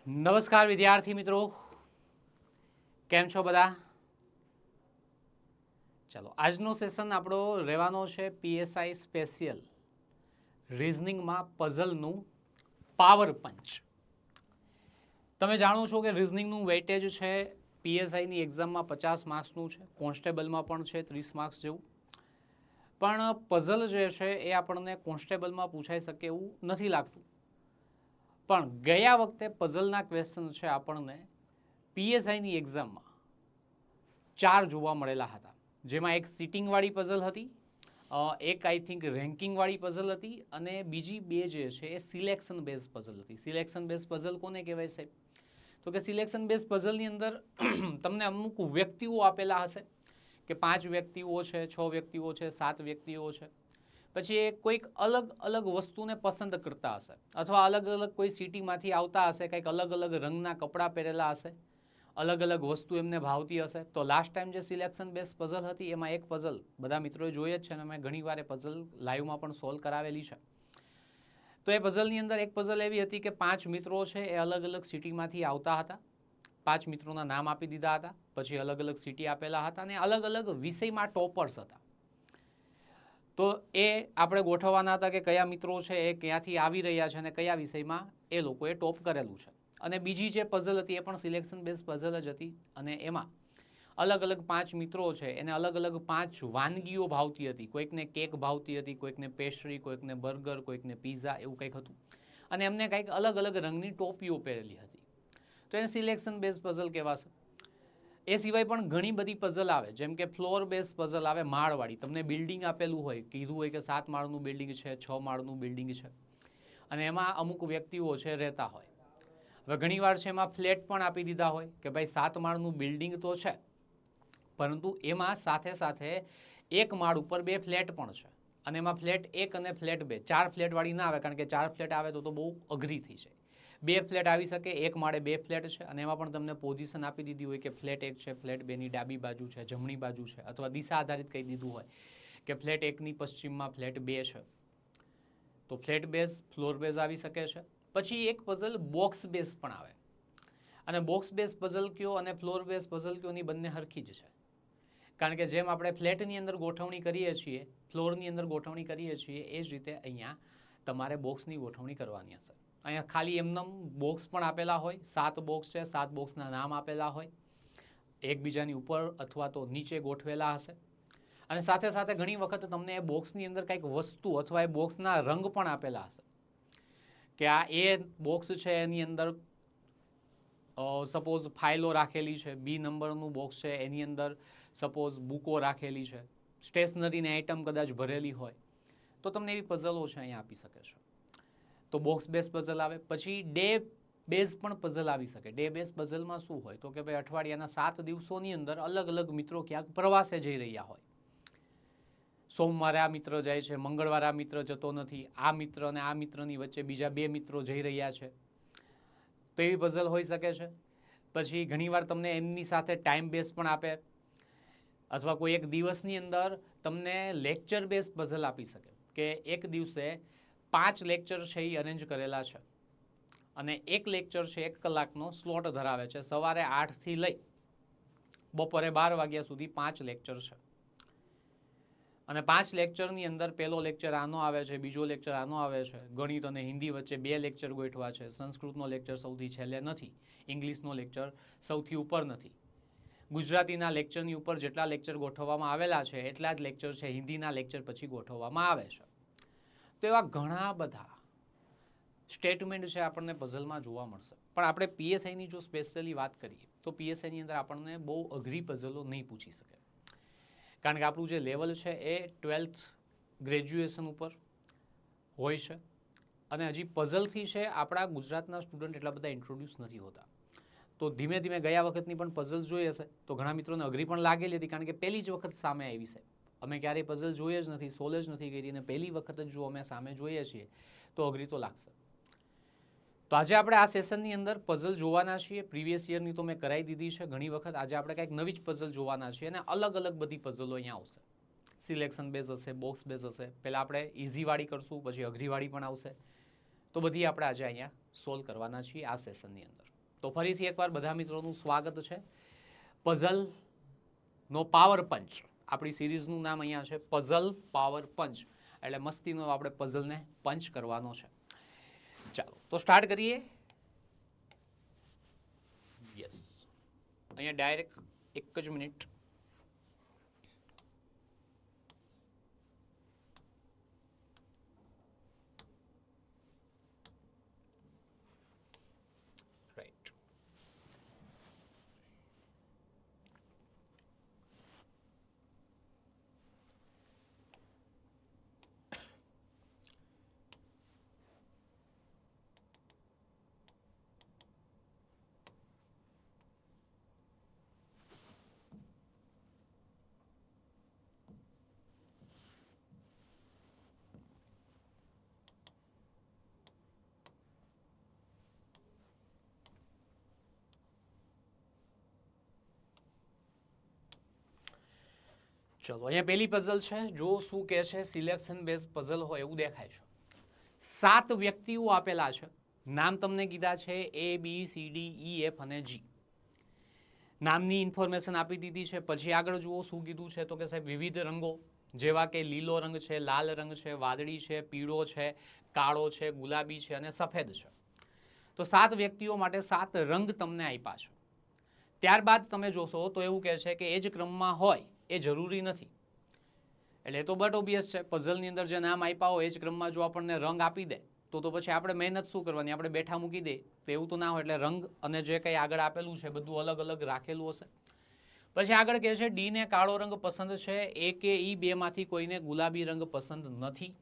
નમસ્કાર વિદ્યાર્થી મિત્રો, કેમ છો બધા? ચલો, આજનો સેશન આપણો રહેવાનો છે પીએસઆઈ સ્પેશિયલ રીઝનિંગમાં પઝલનું પાવર પંચ. તમે જાણો છો કે રીઝનિંગનું વેઇટેજ છે પીએસઆઈની એક્ઝામમાં 50 માર્ક્સનું છે, કોન્સ્ટેબલમાં પણ છે 30 માર્ક્સ જેવું. પણ પઝલ જે છે એ આપણને કોન્સ્ટેબલમાં પૂછાઈ શકે એવું નથી લાગતું. પણ ગયા વખતે પઝલના ક્વેશ્ચન છે આપણને પીએસઆઈની એક્ઝામમાં 4 જોવા મળેલા હતા, જેમાં એક સિટિંગવાળી પઝલ હતી, એક આઈ થિંક રેન્કિંગવાળી પઝલ હતી અને બીજી બે જે છે એ સિલેક્શન બેઝ પઝલ હતી. સિલેક્શન બેઝ પઝલ કોને કહેવાય સાહેબ? તો કે સિલેક્શન બેઝ પઝલની અંદર તમને અમુક વ્યક્તિઓ આપેલા હશે કે 5 વ્યક્તિઓ છે, 6 વ્યક્તિઓ છે, 7 વ્યક્તિઓ છે. પછી એ કોઈક અલગ અલગ વસ્તુને પસંદ કરતા હશે અથવા અલગ અલગ કોઈ સિટીમાંથી આવતા હશે, કંઈક અલગ અલગ રંગના કપડાં પહેરેલા હશે, અલગ અલગ વસ્તુ એમને ભાવતી હશે. તો લાસ્ટ ટાઈમ જે સિલેક્શન બેઝ પઝલ હતી એમાં એક પઝલ બધા મિત્રોએ જોઈ જ છે અને મેં ઘણીવાર એ પઝલ લાઈવમાં પણ સોલ્વ કરાવેલી છે. તો એ પઝલની અંદર એક પઝલ એવી હતી કે 5 મિત્રો છે એ અલગ અલગ સિટીમાંથી આવતા હતા. 5 મિત્રોના નામ આપી દીધા હતા, પછી અલગ અલગ સિટી આપેલા હતા અને અલગ અલગ વિષયમાં ટોપર્સ હતા. તો એ આપણે ગોઠવવાના હતા કે કયા મિત્રો છે એ ક્યાંથી આવી રહ્યા છે અને કયા વિષયમાં એ લોકોએ ટોપ કરેલું છે. અને બીજી જે પઝલ હતી એ પણ સિલેક્શન બેઝ પઝલ જ હતી અને એમાં અલગ અલગ 5 મિત્રો છે એને અલગ અલગ 5 વાનગીઓ ભાવતી હતી. કોઈકને કેક ભાવતી હતી, કોઈકને પેસ્ટ્રી, કોઈકને બર્ગર, કોઈકને પીઝા, એવું કંઈક હતું. અને એમને કંઈક અલગ અલગ રંગની ટોપીઓ પહેરેલી હતી. તો એને સિલેક્શન બેઝ પઝલ કહેવાશે. એ સિવાય પણ ઘણી બધી પઝલ આવે, જેમ કે ફ્લોર બેઝ પઝલ આવે માળવાળી. તમને બિલ્ડિંગ આપેલું હોય, કીધું હોય કે 7 માળનું બિલ્ડિંગ છે, 6 માળનું બિલ્ડિંગ છે અને એમાં અમુક વ્યક્તિઓ છે રહેતા હોય. હવે ઘણીવાર છે એમાં ફ્લેટ પણ આપી દીધા હોય કે ભાઈ 7 માળનું બિલ્ડિંગ તો છે, પરંતુ એમાં સાથે સાથે એક માળ ઉપર 2 ફ્લેટ પણ છે અને એમાં ફ્લેટ 1 અને ફ્લેટ 2, 4 ફ્લેટવાળી ના આવે, કારણ કે 4 ફ્લેટ આવે તો બહુ અઘરી થઈ જાય. 2 ફ્લેટ આવી શકે, એક માળે 2 ફ્લેટ છે અને એમાં પણ તમને પોઝિશન આપી દીધી હોય કે ફ્લેટ 1 છે, ફ્લેટ 2ની ડાબી બાજુ છે, જમણી બાજુ છે, અથવા દિશા આધારિત કહી દીધું હોય કે ફ્લેટ 1ની પશ્ચિમમાં ફ્લેટ 2 છે. તો ફ્લેટ બેઝ, ફ્લોર બેઝ આવી શકે છે. પછી એક પઝલ બોક્સ બેઝ પણ આવે. અને બોક્સ બેઝ પઝલ કયો અને ફ્લોર બેઝ પઝલ કયોની બંને હરખી જ છે. કારણ કે જેમ આપણે ફ્લેટની અંદર ગોઠવણી કરીએ છીએ, ફ્લોરની અંદર ગોઠવણી કરીએ છીએ, એ જ રીતે અહીંયા તમારે બોક્સની ગોઠવણી કરવાની હશે. અહીંયા ખાલી એમનેમ બોક્સ પણ આપેલા હોય, 7 બોક્સ છે, 7 બોક્સના નામ આપેલા હોય, એકબીજાની ઉપર અથવા તો નીચે ગોઠવેલા હશે. અને સાથે સાથે ઘણી વખત તમને એ બોક્સની અંદર કંઈક વસ્તુ અથવા એ બોક્સના રંગ પણ આપેલા હશે કે આ એ બોક્સ છે એની અંદર સપોઝ ફાઇલો રાખેલી છે, બી નંબરનું બોક્સ છે એની અંદર સપોઝ બુકો રાખેલી છે, સ્ટેશનરીની આઇટમ કદાચ ભરેલી હોય, તો તમને એવી પઝલો છે અહીંયા આપી શકે છે. તો બોક્સ બેઝ પઝલ આવે. પછી ડે બેઝ પણ પઝલ આવી શકે. ડે બેઝ પઝલમાં શું હોય તો કે ભાઈ અઠવાડિયાના 7 દિવસોની અંદર અલગ અલગ મિત્રો ક્યાંક પ્રવાસે જઈ રહ્યા હોય. સોમવારે આ મિત્ર જાય છે, મંગળવારે આ મિત્ર જતો નથી, આ મિત્ર અને આ મિત્રની વચ્ચે બીજા 2 મિત્રો જઈ રહ્યા છે, તો એવી પઝલ હોઈ શકે છે. પછી ઘણીવાર તમને એમની સાથે ટાઈમ બેઝ પણ આપે, અથવા કોઈ એક દિવસની અંદર તમને લેક્ચર બેઝ પઝલ આપી શકે કે એક દિવસે 5 લેક્ચર છે એ અરેન્જ કરેલા છે અને એક લેક્ચર છે 1 કલાકનો સ્લોટ ધરાવે છે. સવારે 8 થી લઈ બપોરે 12 વાગ્યા સુધી 5 લેક્ચર છે અને 5 લેક્ચરની અંદર પહેલો લેક્ચર આનો આવે છે, બીજો લેક્ચર આનો આવે છે, ગણિત અને હિન્દી વચ્ચે 2 લેક્ચર ગોઠવા છે, સંસ્કૃતનો લેક્ચર સૌથી છેલ્લે નથી, ઇંગ્લિશનો લેક્ચર સૌથી ઉપર નથી, ગુજરાતીના લેક્ચરની ઉપર જેટલા લેક્ચર ગોઠવવામાં આવેલા છે એટલા જ લેક્ચર છે હિન્દીના લેક્ચર પછી ગોઠવવામાં આવે છે. તો એવા ઘણા બધા સ્ટેટમેન્ટ છે આપણને પઝલમાં જોવા મળશે. પણ આપણે પીએસઆઈની જો સ્પેશિયલી વાત કરીએ તો પીએસઆઈની અંદર આપણને બહુ અઘરી પઝલો નહીં પૂછી શકે, કારણ કે આપણું જે લેવલ છે એ 12th ગ્રેજ્યુએશન ઉપર હોય છે અને હજી પઝલથી છે આપણા ગુજરાતના સ્ટુડન્ટ એટલા બધા ઇન્ટ્રોડ્યુસ નથી હોતા. તો ધીમે ધીમે ગયા વખતની પણ પઝલ જોઈ હશે તો ઘણા મિત્રોને અઘરી પણ લાગેલી હતી, કારણ કે પહેલી જ વખત સામે આવી છે. અમે ક્યારેય પઝલ જોઈએ જ નથી, સોલ્વ જ નથી કરી અને પહેલી વખત જ જો અમે સામે જોઈએ છીએ તો અઘરી તો લાગશે. તો આજે આપણે આ સેશનની અંદર પઝલ જોવાના છીએ. પ્રીવિયસ યરની તો મેં કરાવી દીધી છે ઘણી વખત. આજે આપણે કંઈક નવી જ પઝલ જોવાના છીએ અને અલગ અલગ બધી પઝલો અહીંયા આવશે. સિલેક્શન બેઝ હશે, બોક્સ બેઝ હશે. પહેલાં આપણે ઇઝીવાળી કરશું, પછી અઘરીવાળી પણ આવશે. તો બધી આપણે આજે અહીંયા સોલ્વ કરવાના છીએ આ સેશનની અંદર. તો ફરીથી એકવાર બધા મિત્રોનું સ્વાગત છે. પઝલનો પાવર પંચ, આપણી સિરીઝનું નામ અહીંયા છે પઝલ પાવર પંચ, એટલે મસ્તીનો આપણે પઝલને પંચ કરવાનો છે. ચાલો તો સ્ટાર્ટ કરીએ. યસ, અહીંયા ડાયરેક્ટ એક જ મિનિટ. રાઈટ, ચલો અહીંયા પહેલી પઝલ છે. જો શું કહે છે, સિલેક્શન બેઝ પઝલ હોય એવું દેખાય છે. 7 વ્યક્તિઓ આપેલા છે, નામ તમને કીધા છે ABCDEF અને G. નામની ઇન્ફોર્મેશન આપી દીધી છે. પછી આગળ જુઓ શું કીધું છે, તો કે સાહેબ વિવિધ રંગો જેવા કે લીલો રંગ છે, લાલ રંગ છે, વાદળી છે, પીળો છે, કાળો છે, ગુલાબી છે અને સફેદ છે. તો 7 વ્યક્તિઓ માટે 7 રંગ તમને આપ્યા છે. ત્યારબાદ તમે જોશો તો એવું કહે છે કે એ જ ક્રમમાં હોય એ જરૂરી નથી. એટલે એ તો બટ ઓબ્વિયસ છે, પઝલની અંદર જે નામ આપ્યા હોય એ જ ક્રમમાં જો આપણને રંગ આપી દે તો પછી આપણે મહેનત શું કરવાની, આપણે બેઠા મૂકી દે તો એવું તો ના હોય. એટલે રંગ અને જે કંઈ આગળ આપેલું છે બધું અલગ અલગ રાખેલું હશે. પછી આગળ કહે છે ડી ને કાળો રંગ પસંદ છે, એ કે ઈ બેમાંથી કોઈને ગુલાબી રંગ પસંદ નથી,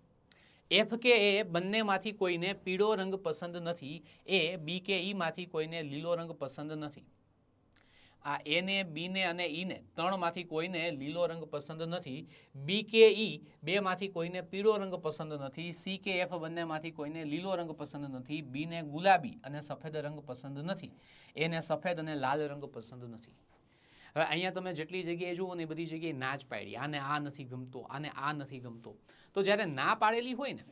એફ કે એ બંનેમાંથી કોઈને પીળો રંગ પસંદ નથી, એ બી કે ઈ માંથી કોઈને લીલો રંગ પસંદ નથી. આ એ ને બી ને અને ઈ ને ત્રણમાંથી કોઈને લીલો રંગ પસંદ નથી, બી કે ઈ બેમાંથી કોઈને પીળો રંગ પસંદ નથી, સી કે એફ બંનેમાંથી કોઈને લીલો રંગ પસંદ નથી, બી ને ગુલાબી અને સફેદ રંગ પસંદ નથી, એને સફેદ અને લાલ રંગ પસંદ નથી. હવે અહીંયા તમે જેટલી જગ્યાએ જુઓ ને એ બધી જગ્યાએ ના જ પાડી, આને આ નથી ગમતો, આને આ નથી ગમતો. તો જ્યારે ના પાડેલી હોય ને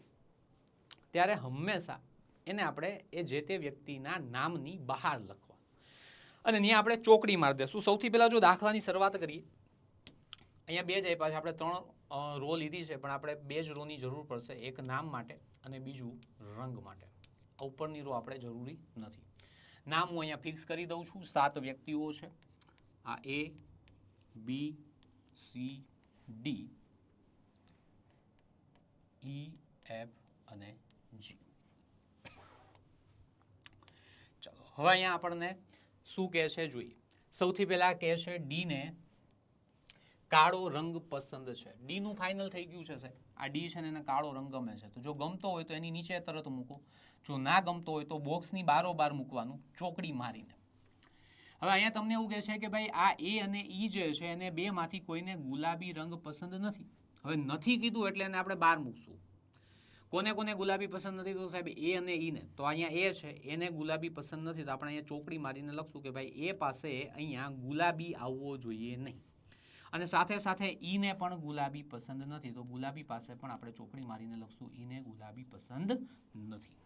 ત્યારે હંમેશા એને આપણે એ જે તે વ્યક્તિના નામની બહાર લખવા અને ત્યાં આપણે ચોકડી મારી દેશું. સૌથી પહેલાં જો દાખલાની શરૂઆત કરીએ, અહીંયા 2 જ આપ્યા છે, આપણે 3 રો લીધી છે, પણ આપણે 2 જ રોની જરૂર પડશે, એક નામ માટે અને બીજું રંગ માટે. ઉપરની રો આપણે જરૂરી નથી. નામ હું અહીંયા ફિક્સ કરી દઉં છું. 7 વ્યક્તિઓ છે, આ A, B, C, D, E, F અને G. ચાલો હવે અહીંયા આપણને શું કહે છે જોઈએ. સૌથી પહેલા કહે છે ડી ને કાળો રંગ પસંદ છે. ડી નું ફાઇનલ થઈ ગયું છે સાહેબ. આ ડી છે ને એને કાળો રંગ ગમે છે. તો જો ગમતો હોય તો એની નીચે તરત મૂકો, જો ના ગમતો હોય તો બોક્સની બારોબાર મૂકવાનું ચોકડી મારીને. હવે અહીંયા તમને એવું કહે છે કે ભાઈ આ એ અને ઈ જે છે એને બેમાંથી કોઈને ગુલાબી રંગ પસંદ નથી. હવે નથી કીધું એટલે એને આપણે બહાર મૂકશું. કોને કોને ગુલાબી પસંદ નથી, તો સાહેબ એ અને ઈ ને. તો અહીંયા એ છે, એને ગુલાબી પસંદ નથી, તો આપણે અહીંયા ચોકડી મારીને લખશું કે ભાઈ એ પાસે અહીંયા ગુલાબી આવવો જોઈએ નહીં. અને સાથે સાથે ઈ ને પણ ગુલાબી પસંદ નથી, તો ગુલાબી પાસે પણ આપણે ચોકડી મારીને લખશું ઈ ને ગુલાબી પસંદ નથી.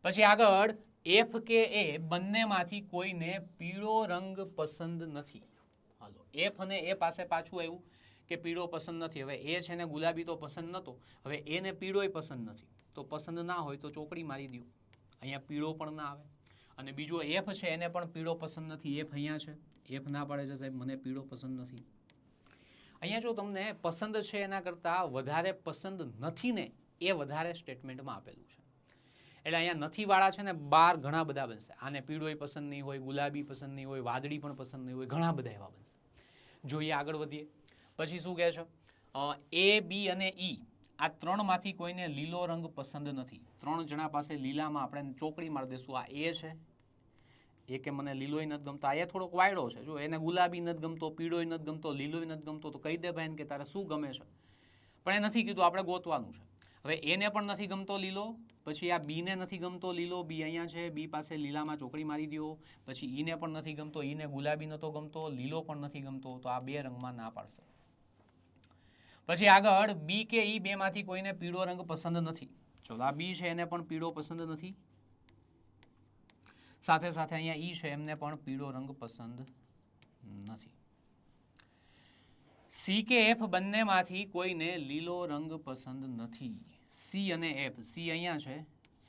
પછી આગળ એફ કે એ બંનેમાંથી કોઈને પીળો રંગ પસંદ નથી. હાલો, એફ અને એ પાસે પાછું આવ્યું કે પીળો પસંદ નથી. હવે એ છે ને ગુલાબી તો પસંદ નહોતો, હવે એને પીળોય પસંદ નથી. તો પસંદ ના હોય તો ચોકડી મારી દો, અહીંયા પીળો પણ ના આવે. અને બીજો એફ છે એને પણ પીળો પસંદ નથી. એફ અહીંયા છે, એફ ના પાડે છે સાહેબ મને પીળો પસંદ નથી. અહીંયા જો તમને પસંદ છે એના કરતાં વધારે પસંદ નથી ને એ વધારે સ્ટેટમેન્ટમાં આપેલું છે. એટલે અહીંયા નથી વાળા છે ને 12 ઘણા બધા બનશે. આને પીળોય પસંદ નહીં હોય, ગુલાબી પસંદ નહીં હોય, વાદળી પણ પસંદ નહીં હોય, ઘણા બધા એવા બનશે. જોઈએ આગળ વધીએ. પછી શું કહે છે, એ બી અને ઈ આ ત્રણમાંથી કોઈને લીલો રંગ પસંદ નથી. 3 જણા પાસે લીલામાં આપણે ચોકડી મારી દઈશું. આ એ છે, એ કે મને લીલોય નથી ગમતો, આ એ થોડોક વાયડો છે, જો એને ગુલાબી નથી ગમતો, પીળોય નથી ગમતો, લીલોય નથી ગમતો, તો કહી દે ભાઈ કે તારે શું ગમે છે. પણ એ નથી કીધું, આપણે ગોતવાનું છે. હવે એને પણ નથી ગમતો લીલો, પછી આ બી ને નથી ગમતો લીલો, બી અહીંયા છે, બી પાસે લીલામાં ચોકડી મારી દો. પછી ઈ ને પણ નથી ગમતો, ઈને ગુલાબી નતો ગમતો, લીલો પણ નથી ગમતો, તો આ 2 રંગમાં ના પાડશે. પછી આગળ બી કે ઈ બેમાંથી કોઈને પીળો રંગ પસંદ નથી. ચલો આ બી છે એને પણ પીળો પસંદ નથી. સાથે સાથે અહીંયા ઈ છે એમને પણ પીળો રંગ પસંદ નથી. સી કે એફ બંનેમાંથી કોઈને લીલો રંગ પસંદ નથી. સી અને એફ, સી અહીંયા છે,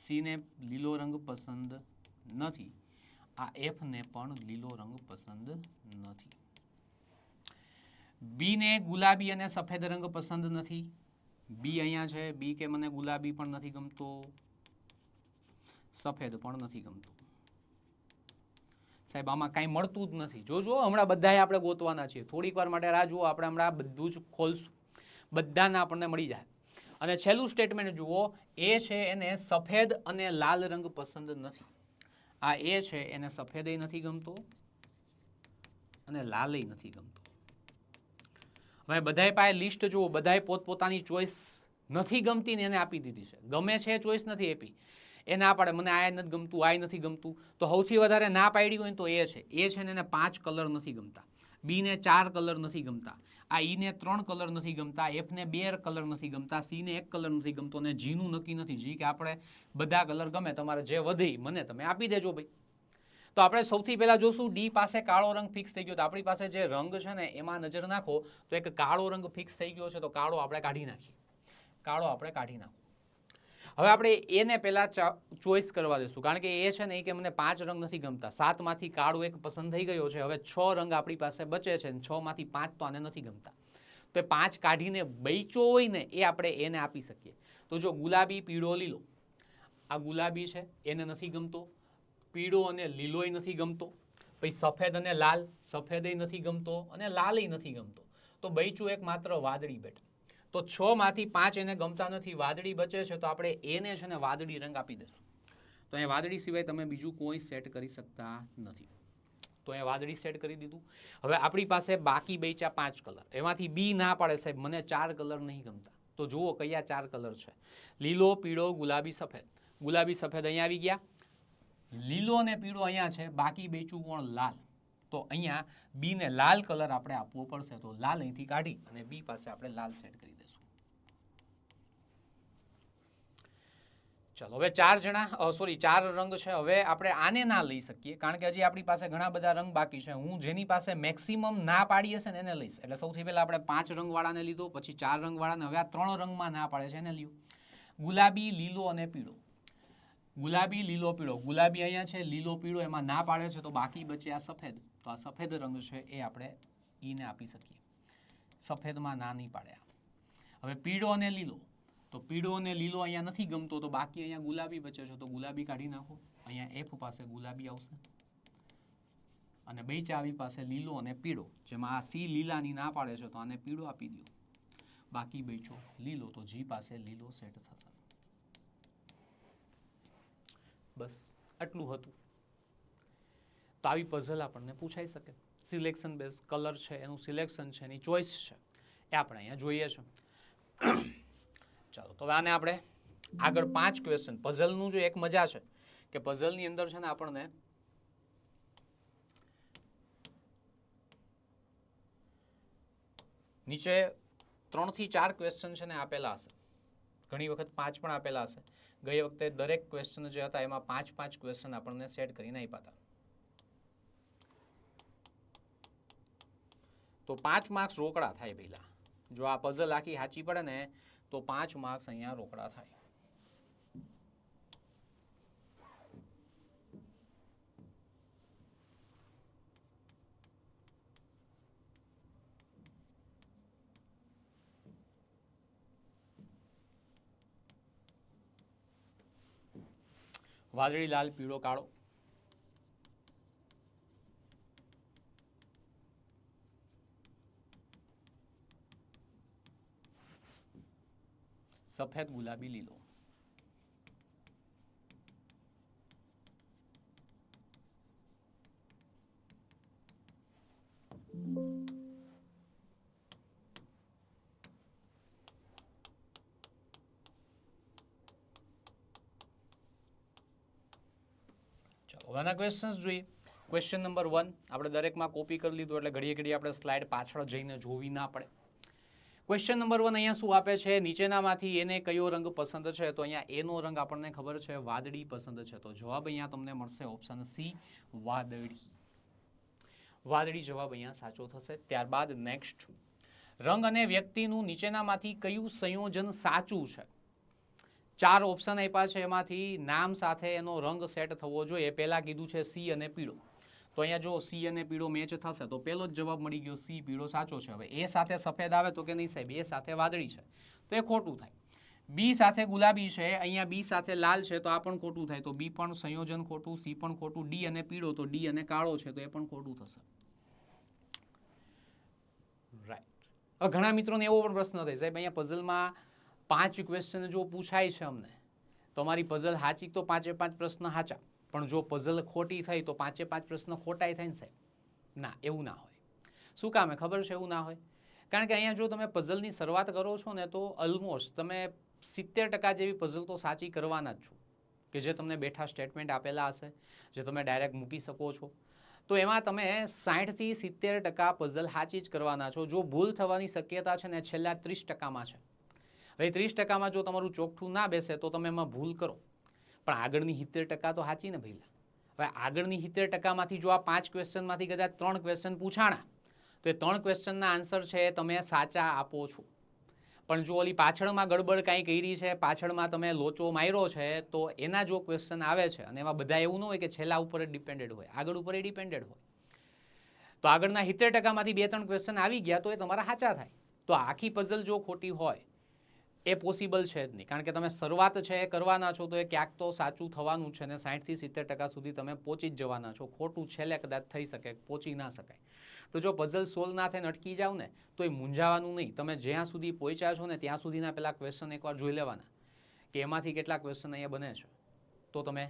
સી ને લીલો રંગ પસંદ નથી. આ એફ ને પણ લીલો રંગ પસંદ નથી. બી ને ગુલાબી અને સફેદ રંગ પસંદ નથી. બી અહીંયા છે, બી કે મને ગુલાબી પણ નથી ગમતો, સફેદ પણ નથી ગમતો. સાહેબ આમાં કાંઈ મળતું જ નથી. જોજો હમણાં બધાએ આપણે ગોતવાના છીએ, થોડીક વાર માટે રાહ જુઓ, આપણે હમણાં બધું જ ખોલશું, બધાને આપણને મળી જાય. અને છેલ્લું સ્ટેટમેન્ટ જુઓ, એ છે એને સફેદ અને લાલ રંગ પસંદ નથી. આ એ છે એને સફેદય નથી ગમતો અને લાલય નથી ગમતો. હવે બધાય પાસે લિસ્ટ જુઓ, બધાય પોતપોતાની ચોઈસ નથી ગમતી ને એને આપી દીધી છે. ગમે છે ચોઈસ નથી આપી, એ ના પાડે મને આ નથી ગમતું, આ નથી ગમતું. તો સૌથી વધારે ના પાડી હોય તો એ છે ને એને 5 કલર નથી ગમતા, બી ને 4 કલર નથી ગમતા, આ ઈ ને 3 કલર નથી ગમતા, એફ ને 2 કલર નથી ગમતા, સી ને 1 કલર નથી ગમતો, અને જી નું નક્કી નથી. જી કે આપણે બધા કલર ગમે, તમારે જે વધી મને તમે આપી દેજો ભાઈ. તો આપણે સૌથી પહેલા જોશું ડી પાસે કાળો રંગ ફિક્સ થઈ ગયો. તો આપણી પાસે જે રંગ છે ને એમાં નજર નાખો તો એક કાળો રંગ ફિક્સ થઈ ગયો છે. તો કાળો આપણે કાઢી નાખીએ, કાળો આપણે કાઢી નાખો. હવે આપણે એને પહેલા ચોઈસ કરવા દેશું, કારણ કે એ છે ને એ કે મને 5 રંગ નથી ગમતા, 7 માંથી કાળો એક પસંદ થઈ ગયો છે. હવે 6 રંગ આપણી પાસે બચે છે, 6 માંથી 5 તો આને નથી ગમતા. તો 5 કાઢીને બચ્યો હોય ને એ આપણે એને આપી શકીએ. તો જો ગુલાબી, પીળો, લીલો, આ ગુલાબી છે એને નથી ગમતો, પીળો અને લીલોય નથી ગમતો, પછી સફેદ અને લાલ, સફેદય નથી ગમતો અને લાલય નથી ગમતો. તો બચ્યું એક માત્ર વાદળી બેઠ. તો 6 માંથી 5 એને ગમતા નથી, વાદળી બચે છે. તો આપણે એને છે ને વાદળી રંગ આપી દઈશું. તો અહીંયા વાદળી સિવાય તમે બીજું કોઈ સેટ કરી શકતા નથી. તો અહીંયા વાદળી સેટ કરી દીધું. હવે આપણી પાસે બાકી બચ્યા 5 કલર, એમાંથી બી ના પાડે સાહેબ મને 4 કલર નહીં ગમતા. તો જુઓ કયા 4 કલર છે, લીલો, પીળો, ગુલાબી, સફેદ. ગુલાબી, સફેદ અહીંયા આવી ગયા, લીલો અને પીળો અહીંયા છે, બાકી બચ્યું કોણ? લાલ. તો અહીંયા બી ને લાલ કલર આપણે આપવો પડશે. તો લાલ અહીંથી કાઢી અને બી પાસે આપણે લાલ સેટ કરી દઈશું. ચલો હવે 4 રંગ છે. હવે આપણે આને ના લઈ શકીએ, કારણ કે હજી આપણી પાસે ઘણા બધા રંગ બાકી છે. હું જેની પાસે મેક્સિમમ ના પાડી હશે ને એને લઈશ. એટલે સૌથી પહેલા આપણે 5 રંગવાળાને લીધો, પછી 4 રંગવાળાને, હવે આ 3 રંગમાં ના પાડે છે એને લ્યો. ગુલાબી, લીલો અને પીળો. ગુલાબી, લીલો, પીળો. ગુલાબી અહીંયા છે, લીલો, પીળો એમાં ના પાડે છે. તો બાકી બચે આ સફેદ. તો આ સફેદ રંગ છે એ આપણે ઈને આપી શકીએ. સફેદમાં ના નહીં પાડ્યા. હવે પીળો અને લીલો. તો પીળો અને લીલો અહીંયા નથી ગમતો, તો બાકી અહીંયા ગુલાબી બચે છે. તો ગુલાબી કાઢી નાખો. અહીંયા એફ પાસે ગુલાબી આવશે અને બચ્યા આવી પાસે લીલો અને પીળો, જેમાં આ સી લીલાની ના પાડે છે. તો આને પીળો આપી દો. બાકી બચ્યો લીલો, તો જી પાસે લીલો સેટ થશે. બસ આટલું હતું. તો આવી પઝલ આપણને પૂછાઈ શકે. સિલેક્શન બેઝ કલર છે, એનું સિલેક્શન છે, એની ચોઈસ છે, એ આપણે અહીંયા જોઈએ છે. ચાલો તો હવે આને આપણે આગળ 5 ક્વેશ્ચન. પઝલનું જો એક મજા છે કે પઝલની અંદર છે ને આપણને નીચે 3 થી 4 ક્વેશ્ચન છે ને આપેલા હશે, ઘણી વખત 5 પણ આપેલા હશે. ગઈ વખતે દરેક ક્વેશ્ચન જે હતા એમાં 5 ક્વેશ્ચન આપણને સેટ કરીને આપ્યા હતા. તો 5 માર્ક્સ રોકડા થાય પહેલા. જો આ પઝલ આખી સાચી પડે ને તો 5 માર્ક્સ અહીંયા રોકડા થાય. વાદળી, લાલ, પીળો, કાળો. સફેદ, ગુલાબી, લીલો. ચાલો આના ક્વેશ્ચન્સ જોઈએ. ક્વેશ્ચન નંબર 1 આપણે દરેકમાં કોપી કરી લીધું એટલે ઘડીએ ઘડીએ આપણે સ્લાઇડ પાછળ જઈને જોવી ના પડે. ક્વેશ્ચન નંબર 1 અહીંયા શું આપે છે, નીચેનામાંથી એને કયો રંગ પસંદ છે? તો અહીંયા એનો રંગ આપણને ખબર છે વાદળી પસંદ છે. તો જવાબ અહીંયા તમને મળશે ઓપ્શન સી વાદળી. વાદળી જવાબ અહીંયા સાચો થશે. ત્યારબાદ નેક્સ્ટ, રંગ અને વ્યક્તિનું નીચેનામાંથી કયું સંયોજન સાચું છે? 4 ઓપ્શન આપ્યા છે, એમાંથી નામ સાથે એનો રંગ સેટ થવો જોઈએ. પહેલા કીધું છે સી અને પીળો. તો અહીંયા જો સી અને પીળો મેચ થશે તો પહેલો જ જવાબ મળી ગયો, સી પીળો સાચો છે. હવે એ સાથે સફેદ આવે તો કે નહીં સાહેબ, એ સાથે વાદળી છે તો એ ખોટું થાય. બી સાથે ગુલાબી છે, અહીંયા બી સાથે લાલ છે તો આ પણ ખોટું થાય, તો બી પણ સંયોજન ખોટું, સી પણ ખોટું. ડી અને પીળો, તો ડી અને કાળો છે તો એ પણ ખોટું થશે. રાઈટ. હવે ઘણા મિત્રોને એવો પણ પ્રશ્ન થાય, સાહેબ અહીંયા પઝલમાં 5 ક્વેશ્ચન જો પૂછાય છે અમને, તો અમારી પઝલ સાચી તો 5 પ્રશ્ન સાચા, પણ જો પઝલ ખોટી થઈ તો 5 પ્રશ્ન ખોટાઈ થાય ને સાહેબ? ના, એવું ના હોય. શું કામ ખબર છે એવું ના હોય? કારણ કે અહીંયા જો તમે પઝલની શરૂઆત કરો છો ને તો ઓલમોસ્ટ તમે 70% જેવી પઝલ તો સાચી કરવાના જ છો, કે જે તમને બેઠા સ્ટેટમેન્ટ આપેલા હશે, જે તમે ડાયરેક્ટ મૂકી શકો છો. તો એમાં તમે 60 થી 70% પઝલ સાચી જ કરવાના છો. જો ભૂલ થવાની શક્યતા છે ને છેલ્લા 30%માં છે. હવે 30%માં જો તમારું ચોખ્ઠું ના બેસે તો તમે એમાં ભૂલ કરો, પણ આગળની 70% તો સાચી ને ભઈલા. હવે આગળની 70%માંથી જો આ 5 ક્વેશ્ચનમાંથી કદાચ 3 ક્વેશ્ચન પૂછાણા તો એ 3 ક્વેશ્ચનના આન્સર છે એ તમે સાચા આપો છો. પણ જો ઓલી પાછળમાં ગડબડ કાંઈ કરી છે, પાછળમાં તમે લોચો માર્યો છે, તો એના જો ક્વેશ્ચન આવે છે, અને એમાં બધા એવું ન હોય કે છેલ્લા ઉપર જ ડિપેન્ડેડ હોય, આગળ ઉપર એ ડિપેન્ડેડ હોય, તો આગળના 70%માંથી 2-3 ક્વેશ્ચન આવી ગયા તો એ તમારા સાચા થાય. તો આખી પઝલ જો ખોટી હોય એ પોસિબલ છે જ નહીં, કારણ કે તમે શરૂઆત છે એ કરવાના છો તો એ ક્યાંક તો સાચું થવાનું છે, ને 60 થી 70% સુધી તમે પહોંચી જ જવાના છો. ખોટું છેલ્લે કદાચ થઈ શકે, પહોંચી ના શકાય. તો જો પઝલ સોલ્વ ના થઈને અટકી જાવ ને તો એ મૂંઝાવાનું નહીં. તમે જ્યાં સુધી પહોંચ્યા છો ને ત્યાં સુધીના પહેલા ક્વેશ્ચન એકવાર જોઈ લેવાના કે એમાંથી કેટલા ક્વેશ્ચન અહીંયા બને છે, તો તમે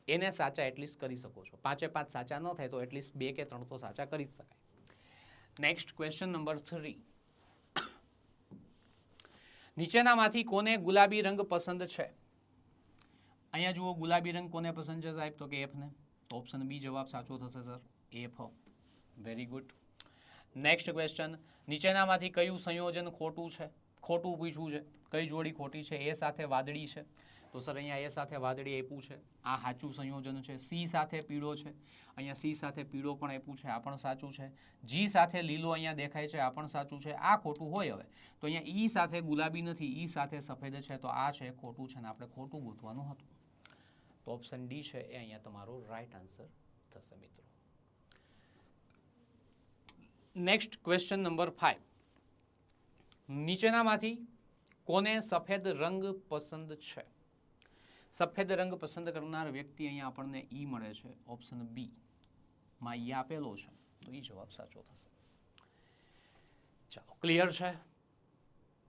એને સાચા એટલીસ્ટ કરી શકો છો. 5 સાચા ન થાય તો એટલીસ્ટ 2 કે 3 તો સાચા કરી જ શકાય. નેક્સ્ટ ક્વેશ્ચન નંબર 3, નીચેનામાંથી કોને ગુલાબી રંગ પસંદ છે? અહીંયા જુઓ, ગુલાબી રંગ કોને પસંદ છે સાહેબ? તો કે એફ ને. ઓપ્શન બી જવાબ સાચો થશે sir, F. Very good. Next question, નીચેનામાંથી કયું સંયોજન ખોટું છે? ખોટું પૂછ્યું છે, કઈ જોડી ખોટી છે? એ સાથે વાદળી છે, તો સર અહીંયા એ સાથે વાદળી આપ્યું છે, આ સાચું સંયોજન છે. સી સાથે પીળો છે, અહીંયા સી સાથે પીળો પણ આપ્યું છે, આ પણ સાચું છે. જી સાથે લીલો અહીંયા દેખાય છે, આ પણ સાચું છે. આ ખોટું હોય હવે તો અહીંયા ઈ સાથે ગુલાબી નથી, ઈ સાથે સફેદ છે, તો આ છે ખોટું છે, ને આપણે ખોટું ગોતવાનું હતું. તો ઓપ્શન ડી છે એ અહીંયા તમારો રાઈટ આન્સર થશે મિત્રો. નેક્સ્ટ ક્વેશ્ચન નંબર 5, નીચેનામાંથી કોને સફેદ રંગ પસંદ છે? સફેદ રંગ પસંદ કરનાર વ્યક્તિ અહીંયા આપણને ઈ મળે છે, ઓપ્શન બી માં ઈ આપેલો છે, તો ઈ જવાબ સાચો થશે. ચાલો, ક્લિયર છે?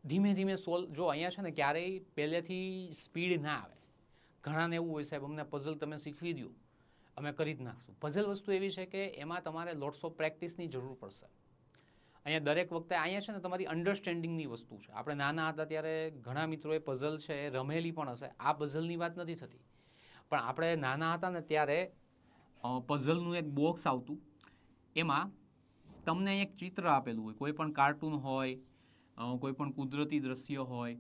ધીમે ધીમે સોલ્વ. જો અહીંયા છે ને ક્યારેય પહેલેથી સ્પીડ ના આવે. ઘણાને એવું હોય સાહેબ અમને પઝલ તમે શીખવી દો, અમે કરી જ નાખશું. પઝલ વસ્તુ એવી છે કે એમાં તમારે લોટ્સ ઓફ પ્રેક્ટિસની જરૂર પડશે. અહીંયા દરેક વખતે અહીંયા છે ને તમારી અન્ડરસ્ટેન્ડિંગની વસ્તુ છે. આપણે નાના હતા ત્યારે ઘણા મિત્રોએ પઝલ છે એ રમેલી પણ હશે. આ પઝલની વાત નથી થતી, પણ આપણે નાના હતા ને ત્યારે પઝલનું એક બોક્સ આવતું, એમાં તમને એક ચિત્ર આપેલું હોય, કોઈ પણ કાર્ટૂન હોય, કોઈ પણ કુદરતી દ્રશ્ય હોય,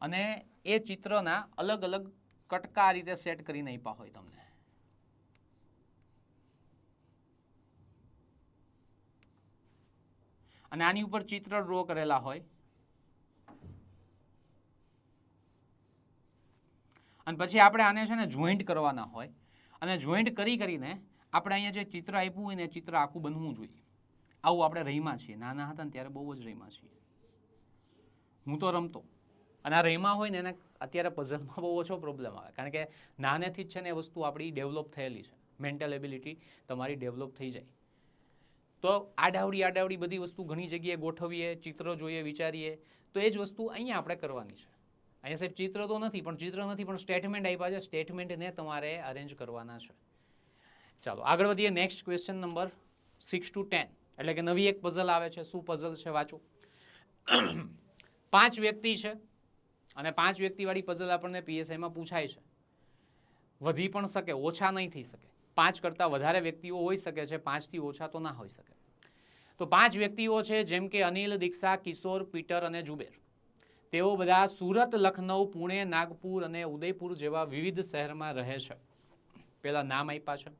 અને એ ચિત્રના અલગ અલગ કટકા આ રીતે સેટ કરીને આપ્યા હોય તમને. અને આની ઉપર ચિત્ર ડ્રો કરેલા હોય, અને પછી આપણે આને છે ને જોઈન્ટ કરવાના હોય, અને જોઈન્ટ કરીને આપણે અહીંયા જે ચિત્ર આપ્યું હોય ને એ ચિત્ર આખું બનવું જોઈએ. આવું આપણે રહીમાં છીએ, નાના હતા ને ત્યારે બહુ જ રહીમાં છીએ. હું તો રમતો, અને આ રહીમાં હોય ને એને અત્યારે પઝલમાં બહુ ઓછો પ્રોબ્લેમ આવે, કારણ કે નાનેથી જ છે ને એ વસ્તુ આપણી ડેવલપ થયેલી છે. મેન્ટલ એબિલિટી તમારી ડેવલપ થઈ જાય. તો આડાવડી બધી વસ્તુ ઘણી જગ્યાએ ગોઠવીએ, ચિત્ર જોઈએ, વિચારીએ, તો એ જ વસ્તુ અહીંયા આપણે કરવાની છે. અહીંયા સાહેબ ચિત્ર તો નથી, પણ સ્ટેટમેન્ટ આપ્યા છે, સ્ટેટમેન્ટને તમારે અરેન્જ કરવાના છે. ચાલો આગળ વધીએ. નેક્સ્ટ ક્વેશ્ચન નંબર 6 to 10, એટલે કે નવી એક પઝલ આવે છે. શું પઝલ છે વાંચો. 5 વ્યક્તિ છે અને 5 વ્યક્તિવાળી પઝલ આપણને પીએસઆઈમાં પૂછાય છે. વધી પણ શકે, ઓછા નહીં થઈ શકે. 5 કરતાં વધારે વ્યક્તિઓ હોઈ શકે છે, 5થી ઓછા તો ના હોઈ શકે. તો 5 વ્યક્તિઓ છે, જેમ કે અનિલ, દીક્ષા, કિશોર, પીટર અને જુબેર. તેઓ બધા સુરત, લખનઉ, પુણે, નાગપુર અને ઉદયપુર જેવા વિવિધ શહેરમાં રહે છે. પેલા નામ આપ્યા છે,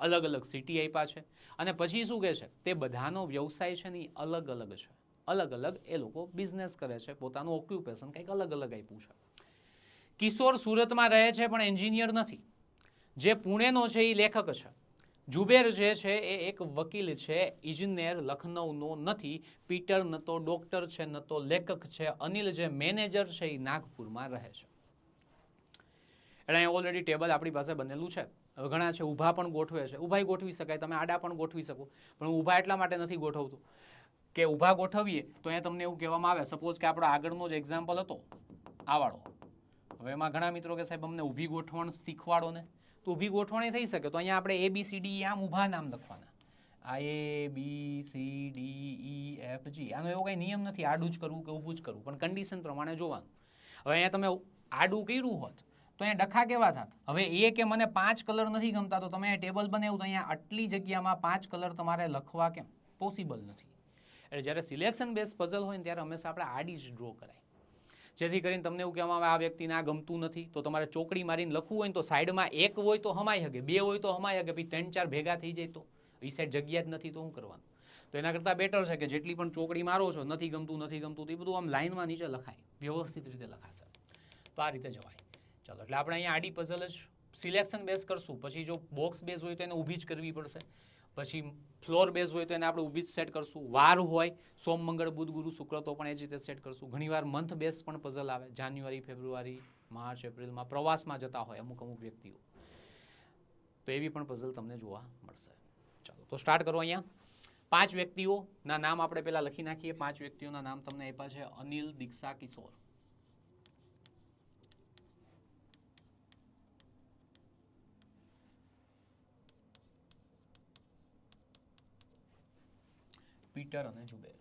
અલગ અલગ સિટી આપ્યા છે, અને પછી શું કહે છે, તે બધાનો વ્યવસાય છે ને અલગ અલગ છે. અલગ અલગ એ લોકો બિઝનેસ કરે છે, પોતાનું ઓક્યુપેશન કંઈક અલગ અલગ આપ્યું છે. કિશોર સુરતમાં રહે છે પણ એન્જિનિયર નથી. જે પુણેનો છે એ લેખક છે. જુબેર જે છે એ એક વકીલ છે, ઇજનેર લખનઉનો નથી. પીટર ન તો ડોક્ટર છે ન તો લેખક છે. અનિલ જે મેનેજર છે એ નાગપુરમાં રહે છે. એટલે અહીંયા ઓલરેડી ટેબલ આપણી પાસે બનેલું છે. હવે ઘણા છે ઊભા પણ ગોઠવે છે, ઊભા ગોઠવી શકાય, તમે આડા પણ ગોઠવી શકો, પણ હું ઊભા એટલા માટે નથી ગોઠવતો કે ઊભા ગોઠવીએ તો અહીંયા તમને એવું કહેવામાં આવે, સપોઝ કે આપણો આગળનો જ એક્ઝામ્પલ હતો આ વાળો. હવે એમાં ઘણા મિત્રો કે સાહેબ અમને ઊભી ગોઠવણ શીખવાડો ને, તો ઊભી ગોઠવણી થઈ શકે. તો અહીંયા આપણે ABCD આમ ઊભા નામ લખવાના, આ ABCDEFG. આનો એવો કંઈ નિયમ નથી આડું જ કરવું કે ઊભું જ કરવું, પણ કન્ડિશન પ્રમાણે જોવાનું. હવે અહીંયા તમે આડું કર્યું હોત તો અહીંયા ડખા કેવા થાત. હવે એ કે મને 5 કલર નથી ગમતા, તો તમે ટેબલ બનાવ્યું તો અહીંયા આટલી જગ્યામાં 5 કલર તમારે લખવા કેમ પોસિબલ નથી. એટલે જ્યારે સિલેક્શન બેઝ પઝલ હોય ને ત્યારે હંમેશા આપણે આડી જ ડ્રો કરાય, જેથી કરીને તમને એવું કહેવામાં આવે આ વ્યક્તિને આ ગમતું નથી, તો તમારે ચોકડી મારીને લખવું હોય ને તો સાઈડમાં એક હોય તો હમાઈ શકે, બે હોય તો હમાઈ શકે, પછી 3-4 ભેગા થઈ જાય તો એ સાઈડ જગ્યા જ નથી તો શું કરવાનું. તો એના કરતાં બેટર છે કે જેટલી પણ ચોકડી મારો છો, નથી ગમતું તો એ બધું આમ લાઇનમાં નીચે લખાય, વ્યવસ્થિત રીતે લખાશે. તો આ રીતે જવાય. ચાલો, એટલે આપણે અહીંયા આડી પઝલ જ સિલેક્શન બેઝ કરશું. પછી જો બોક્સ બેઝ હોય તો એને ઊભી જ કરવી પડશે. પછી ફ્લોર બેઝ હોય તો એને આપણે ઊભી જ સેટ કરશું. વાર હોય સોમ, મંગળ, બુધ, ગુરુ, શુક્ર તો પણ એ જ રીતે સેટ કરશું. ઘણીવાર મંથ બેઝ પણ પઝલ આવે, જાન્યુઆરી, ફેબ્રુઆરી, માર્ચ, એપ્રિલમાં પ્રવાસમાં જતા હોય અમુક વ્યક્તિઓ, તો એવી પણ પઝલ તમને જોવા મળશે. ચાલો, તો સ્ટાર્ટ કરો. અહીંયા 5 વ્યક્તિઓના નામ આપણે પહેલા લખી નાખીએ. 5 વ્યક્તિઓના નામ તમને આપ્યા છે, અનિલ, દીક્ષા, કિશોર. પીટર અને જુબેર.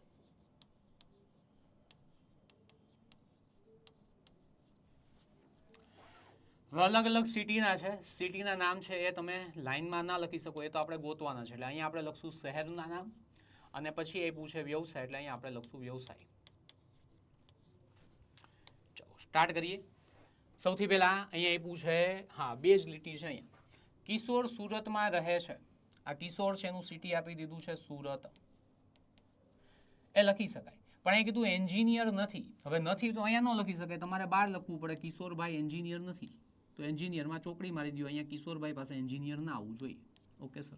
અલગ અલગ સિટીના છે. સિટીના નામ છે એ તમે લાઈનમાં ના લખી શકો, એ તો આપણે ગોતવાના છે. એટલે અહીંયા આપણે લખશું શહેરના નામ, અને પછી એ પૂછે વ્યવસાય, એટલે અહીંયા આપણે લખશું વ્યવસાય. ચાલો સ્ટાર્ટ કરીએ. સૌથી પહેલા અહીંયા એ પૂછે, હા 2 જ લીટી છે અહીંયા. કિશોર સુરતમાં રહે છે. આ કિશોર છે એનું સિટી આપી દીધું છે સુરત, એ લખી શકાય. પણ અહીં કીધું એન્જિનિયર નથી. હવે નથી તો અહીંયા ન લખી શકાય, તમારે બહાર લખવું પડે, કિશોરભાઈ એન્જિનિયર નથી. તો એન્જિનિયરમાં ચોકડી મારી દો. અહીંયા કિશોરભાઈ પાસે એન્જિનિયર ના આવવું જોઈએ. Okay sir.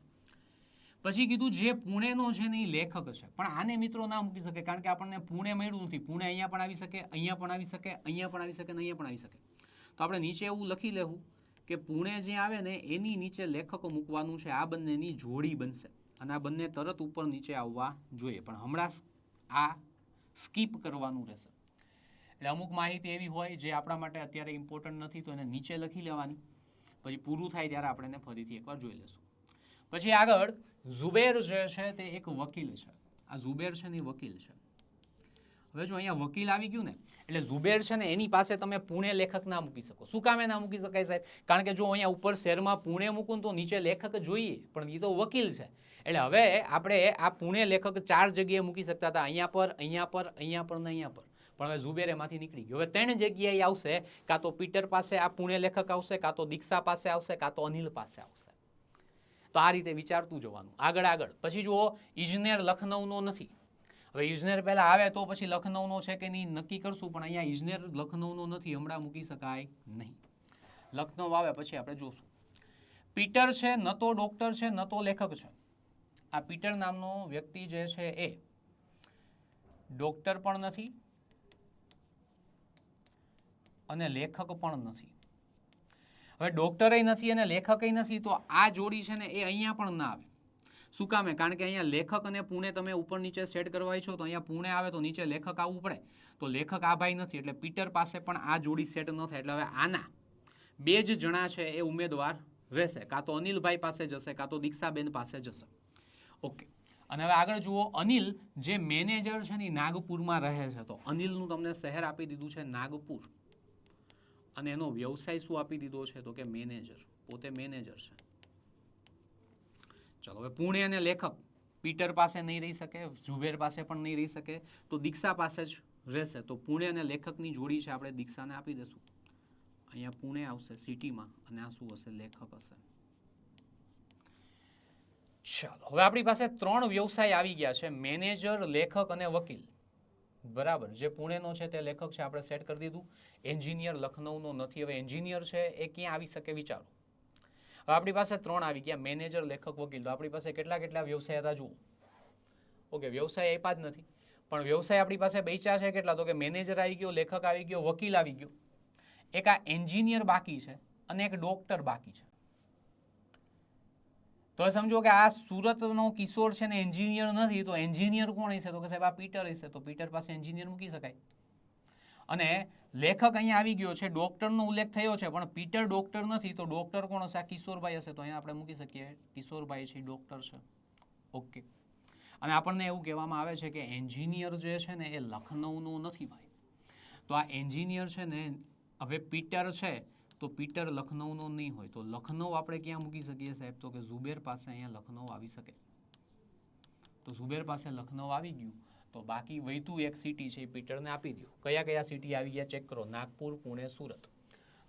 પછી કીધું જે પુણેનો છે ને એ લેખક છે, પણ આને મિત્રો ના મૂકી શકે, કારણ કે આપણને પુણે મળ્યું નથી. પુણે અહીંયા પણ આવી શકે, અહીંયા પણ આવી શકે, અહીંયા પણ આવી શકે, અહીંયા પણ આવી શકે. તો આપણે નીચે એવું લખી લેવું કે પુણે જે આવે ને એની નીચે લેખકો મૂકવાનું છે. આ બંનેની જોડી બનશે અને આ બંને તરત ઉપર નીચે આવવા જોઈએ, પણ હમણાં આ સ્કીપ કરવાનું રહેશે. એટલે અમુક માહિતી એવી હોય જે આપણા માટે અત્યારે ઇમ્પોર્ટન્ટ નથી, તો એને નીચે લખી લેવાની, પછી પૂરું થાય ત્યારે આપણે એને ફરીથી એકવાર જોઈ લેશું. પછી આગળ ઝુબેર જે છે તે એક વકીલ છે. આ ઝુબેર છે ને એ વકીલ છે. હવે જો અહીંયા વકીલ આવી ગયું ને, એટલે ઝુબેર છે ને એની પાસે તમે પુણે લેખક ના મૂકી શકો. શું કામે ના મૂકી શકાય સાહેબ? કારણ કે જો અહીંયા ઉપર શહેરમાં પુણે મૂકું તો નીચે લેખક જોઈએ, પણ એ તો વકીલ છે. એટલે હવે આપણે આ પુણે લેખક 4 જગ્યાએ મૂકી શકતા હતા, અહીંયા પર, અહીંયા પર, અહીંયા પર ને અહીંયા પર. પણ હવે ઝુબેર એમાંથી નીકળી ગયો. હવે 3 જગ્યાએ આવશે, કાં તો પીટર પાસે આ પુણે લેખક આવશે, કાં તો દીક્ષા પાસે આવશે, કાં તો અનિલ પાસે આવશે. તો આ રીતે વિચારતું જવાનું આગળ. પછી જુઓ, ઇજનેર લખનઉનો નથી. હવે ઇજનેર પહેલા આવે તો પછી લખનઉનો છે કે નહીં નક્કી કરશું, પણ અહીંયા ઇજનેર લખનઉનો નથી, હમણાં મૂકી શકાય નહીં. લખનઉ આવે પછી આપણે જોશું. પીટર છે, ન તો ડોક્ટર છે, ન તો લેખક છે. આ પીટર નામનો વ્યક્તિ જે છે એ ડોક્ટર પણ નથી અને લેખક પણ નથી. હવે ડોક્ટરે નથી અને લેખકે નથી, તો આ જોડી છે ને એ અહીંયા પણ ના આવે. શું કામે? કારણ કે અહીંયા લેખક અને પુણે તમે ઉપર નીચે સેટ કરવા છો, તો અહીંયા પુણે આવે તો નીચે લેખક આવવું પડે. તો લેખક આ ભાઈ નથી, એટલે પીટર પાસે પણ આ જોડી સેટ ન થાય. એટલે હવે આના 2 જ જણા છે એ ઉમેદવાર રહેશે, કાં તો અનિલભાઈ પાસે જશે, કાં તો દીક્ષાબેન પાસે જશે. ઓકે. અને હવે આગળ જુઓ, અનિલ જે મેનેજર છે ને નાગપુરમાં રહે છે. તો અનિલનું તમને શહેર આપી દીધું છે નાગપુર, અને એનો વ્યવસાય શું આપી દીધો છે તો કે મેનેજર, પોતે મેનેજર છે. ચલો હવે પુણે અને લેખક, પીટર પાસે નહીં રહી શકે, ઝુબેર પાસે પણ નહીં રહી શકે, તો દીક્ષા પાસે જ રહેશે. તો પુણે અને લેખકની જોડી છે, આપણે દીક્ષાને આપી દઈશું. અહીંયા પુણે આવશે સિટીમાં અને આ શું હશે? લેખક હશે. ચાલો, હવે આપણી પાસે 3 વ્યવસાય આવી ગયા છે, મેનેજર, લેખક અને વકીલ. બરાબર, જે પુણેનો છે તે લેખક છે, આપણે સેટ કરી દીધું. એન્જિનિયર લખનૌનો નથી. હવે એન્જિનિયર છે એ ક્યાં આવી શકે વિચારો. હવે આપણી પાસે 3 આવી ગયા, મેનેજર, લેખક, વકીલ. તો આપણી પાસે કેટલા વ્યવસાય હતા જુઓ. ઓકે, વ્યવસાય આપ્યા જ નથી, પણ વ્યવસાય આપણી પાસે બચ્યા છે કેટલા? તો કે મેનેજર આવી ગયો, લેખક આવી ગયો, વકીલ આવી ગયો. એક આ એન્જિનિયર બાકી છે અને એક ડોક્ટર બાકી છે. તો સમજો કે આ સુરતનો કિશોર છે ને એન્જિનિયર નથી, તો એન્જિનિયર કોણ હશે? તો કે સાહેબ આ પીટર હશે. તો પીટર પાસે એન્જિનિયર મૂકી શકાય. અને લેખક અહીંયા આવી ગયો છે, ડોક્ટરનો ઉલ્લેખ થયો છે, પણ પીટર ડોક્ટર નથી, તો ડોક્ટર કોણ હશે? આ કિશોરભાઈ હશે. તો અહીંયા આપણે મૂકી શકીએ કિશોરભાઈ છે ડોક્ટર છે. ઓકે. અને આપણને એવું કહેવામાં આવે છે કે એન્જિનિયર જે છે ને એ લખનૌનો નથી ભાઈ. તો આ એન્જિનિયર છે ને, હવે પીટર છે તો પીટર લખનૌનો નહીં હોય, તો લખનૌ આપણે ક્યાં મૂકી શકીએ સાહેબ? તો કે ઝુબેર પાસે અહીંયા લખનૌ આવી શકે. તો ઝુબેર પાસે લખનૌ આવી ગયું, તો બાકી વહીતું એક સિટી છે એ પીટરને આપી દો. કયા સિટી આવી ગયા ચેક કરો? નાગપુર, પુણે, સુરત.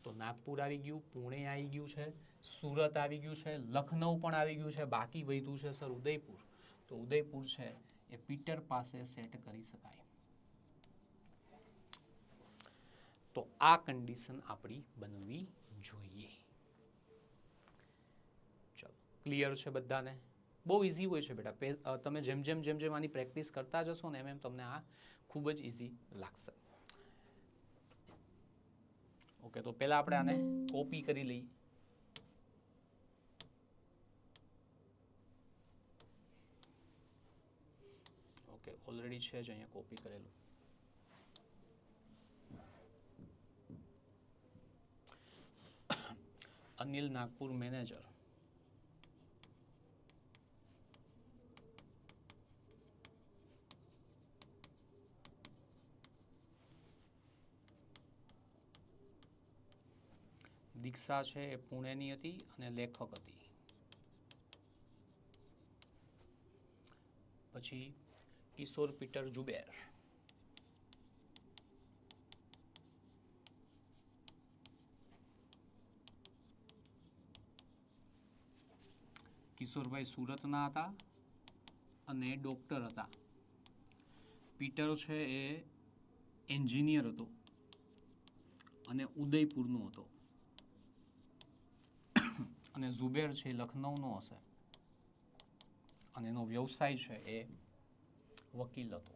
તો નાગપુર આવી ગયું, પુણે આવી ગયું છે, સુરત આવી ગયું છે, લખનૌ પણ આવી ગયું છે. બાકી વહીતું છે સર ઉદયપુર. તો ઉદયપુર છે એ પીટર પાસે સેટ કરી શકાય. તો આ કન્ડિશન આપણી બનવી જોઈએ. ચલો, ક્લિયર છે બધાને? બહુ ઇઝી હોય છે બેટા. તમે જેમ જેમ આની પ્રેક્ટિસ કરતા જશો ને એમ તમને આ ખૂબ જ ઇઝી લાગશે. ઓકે, તો પહેલા આપણે આને કોપી કરી લઈએ. ઓકે, ઓલરેડી છે જ અહીંયા કોપી કરેલું. અનિલ નાગપુર મેનેજર. દીક્ષા છે એ પુણેની હતી અને લેખક હતી. પછી કિશોર પીટર ઝુબેર. કિશોરભાઈ સુરતના હતા અને ડોક્ટર હતા. પીટર છે એ એન્જિનિયર હતો અને ઉદયપુરનો હતો. અને ઝુબેર છે લખનૌનો હશે અને એનો વ્યવસાય છે એ વકીલ હતો.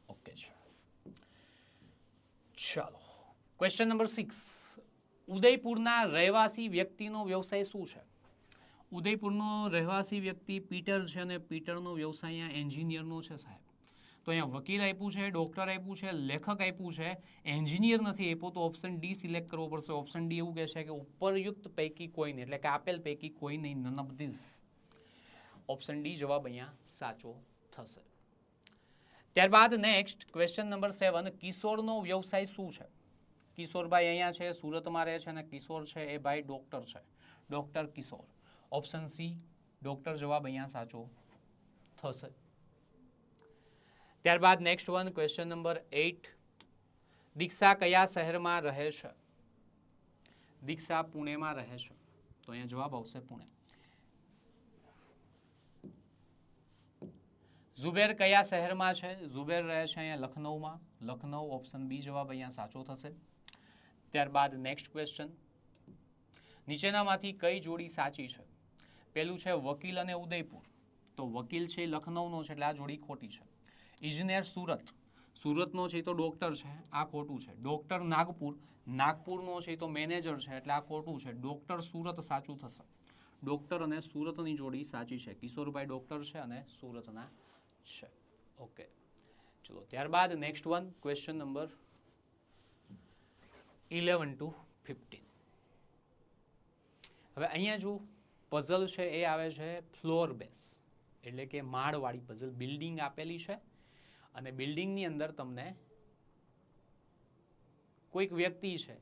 ઓકે છે. ચાલો, ક્વેશ્ચન નંબર 6. ઉદયપુરના રહેવાસી વ્યક્તિનો વ્યવસાય શું છે? ઉદયપુરનો રહેવાસી વ્યક્તિ પીટર છે અને પીટરનો વ્યવસાય અહીંયા એન્જિનિયરનો છે સાહેબ. તો અહીંયા વકીલ આપ્યું છે, ડોક્ટર આપ્યું છે, લેખક આપ્યું છે, એન્જિનિયર નથી આપ્યું. તો ઓપ્શન ડી સિલેક્ટ કરવો પડશે. ઓપ્શન ડી એવું કહે છે કે ઉપરયુક્ત પૈકી કોઈ નહીં, એટલે કે આપેલ પૈકી કોઈ નહીં, none of this. Option D જવાબ અહીંયા સાચો થશે. ત્યારબાદ નેક્સ્ટ ક્વેશ્ચન નંબર 7. કિશોરનો વ્યવસાય શું છે? કિશોરભાઈ અહીંયા છે, સુરતમાં રહે છે અને કિશોર છે એ ભાઈ ડોક્ટર છે. ડોક્ટર કિશોર. ઓપ્શન સી ડોક્ટર જવાબ અહીંયા સાચો થશે. ત્યારબાદ નેક્સ્ટ વન ક્વેશ્ચન નંબર 8. દીક્ષા કયા શહેરમાં રહે છે? દીક્ષા પુણેમાં રહે છે. તો અહીંયા જવાબ આવશે પુણે. ઝુબેર કયા શહેરમાં છે? ઝુબેર રહે છે અહીંયા લખનૌમાં. લખનૌ. ઓપ્શન બી જવાબ અહીંયા સાચો થશે. ત્યારબાદ નેક્સ્ટ ક્વેશ્ચન. નીચેનામાંથી કઈ જોડી સાચી છે? પહેલું છે વકીલ અને ઉદયપુર. તો વકીલ છે લખનૌનો છે એટલે આ જોડી ખોટી છે. ઇજનેર સુરત. સુરતનો છે તો ડોક્ટર છે, આ ખોટું છે. ડોક્ટર નાગપુર. નાગપુરનો છે તો મેનેજર છે એટલે આ ખોટું છે. ડોક્ટર સુરત સાચું થશે. ડોક્ટર અને સુરતની જોડી સાચી છે. કિશોરભાઈ ડોક્ટર છે અને સુરતના છે. ઓકે, ચલો ત્યારબાદ next one question number 11 to 15. હવે અહીંયા જો પઝલ છે એ આવે છે ફ્લોર બેઝ. એટલે કે માળવાળી પઝલ. બિલ્ડિંગ આપેલી છે અને બિલ્ડિંગની અંદર તમને કોઈક વ્યક્તિ છે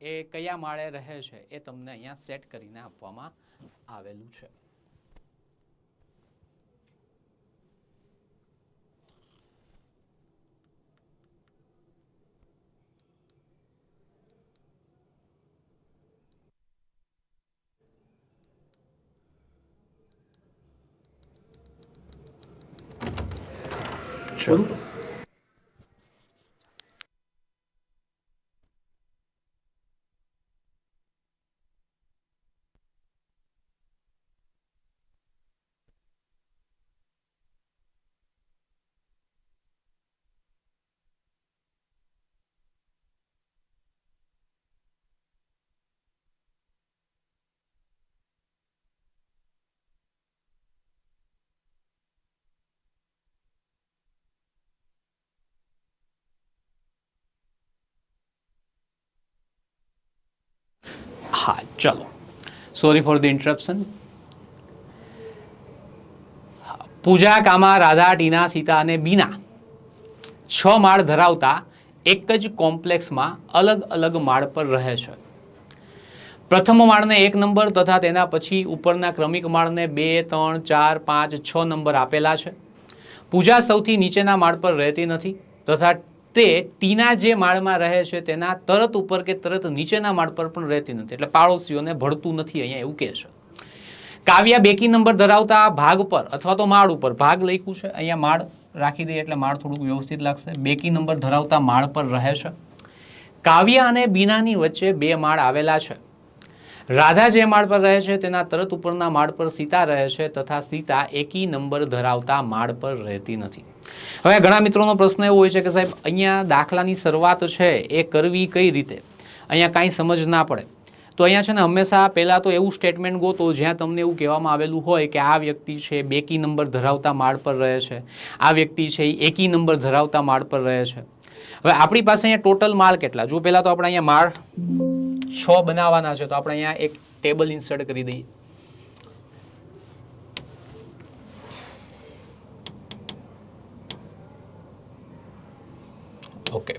એ કયા માળે રહે છે એ તમને અહીંયા સેટ કરીને આપવામાં આવેલું છે. ચલો હા ચલો, સોરી ફોર ધ ઇન્ટરપ્શન. પૂજા, કામા, રાધા, ટીના, સીતા અને બીના 6 માળ ધરાવતા એક જ કોમ્પ્લેક્સમાં અલગ અલગ માળ પર રહે છે. પ્રથમ માળને 1 નંબર તથા તેના પછી ઉપરના ક્રમિક માળને 2, 3, 4, 5, 6 નંબર આપેલા છે. પૂજા સૌથી નીચેના માળ પર રહેતી નથી તથા તે ટીના જે માળમાં રહે છે તેના તરત ઉપર કે તરત નીચેના માળ પર પણ રહેતી નથી, એટલે પાડોશીઓને ભળતું નથી અહીંયા એવું કહે છે. કાવ્યા બેકી નંબર ધરાવતા ભાગ પર અથવા તો માળ ઉપર, ભાગ લખ્યું છે અહીંયા, માળ રાખી દઈએ એટલે માળ થોડુંક વ્યવસ્થિત લાગશે. બેકી નંબર ધરાવતા માળ પર રહે છે. કાવ્યા અને બીનાની વચ્ચે 2 માળ આવેલા છે. રાધા જે માળ પર રહે છે તેના તરત ઉપરના માળ પર સીતા રહે છે તથા સીતા એકી નંબર ધરાવતા માળ પર રહેતી નથી. હવે ઘણા મિત્રોનો પ્રશ્ન એવો હોય છે કે સાહેબ અહીંયા દાખલાની શરૂઆત છે એ કરવી કઈ રીતે, અહીંયા કાંઈ સમજ ના પડે. તો અહીંયા છે ને હંમેશા પહેલાં તો એવું સ્ટેટમેન્ટ ગોતો જ્યાં તમને એવું કહેવામાં આવેલું હોય કે આ વ્યક્તિ છે બેકી નંબર ધરાવતા માળ પર રહે છે, આ વ્યક્તિ છે એ એકી નંબર ધરાવતા માળ પર રહે છે. હવે આપણી પાસે અહીંયા ટોટલ માળ કેટલા, જો પહેલાં તો આપણે અહીંયા માળ 6 બનાવવાના છે તો આપણે અહીંયા એક ટેબલ ઇન્સર્ટ કરી દઈએ. ઓકે,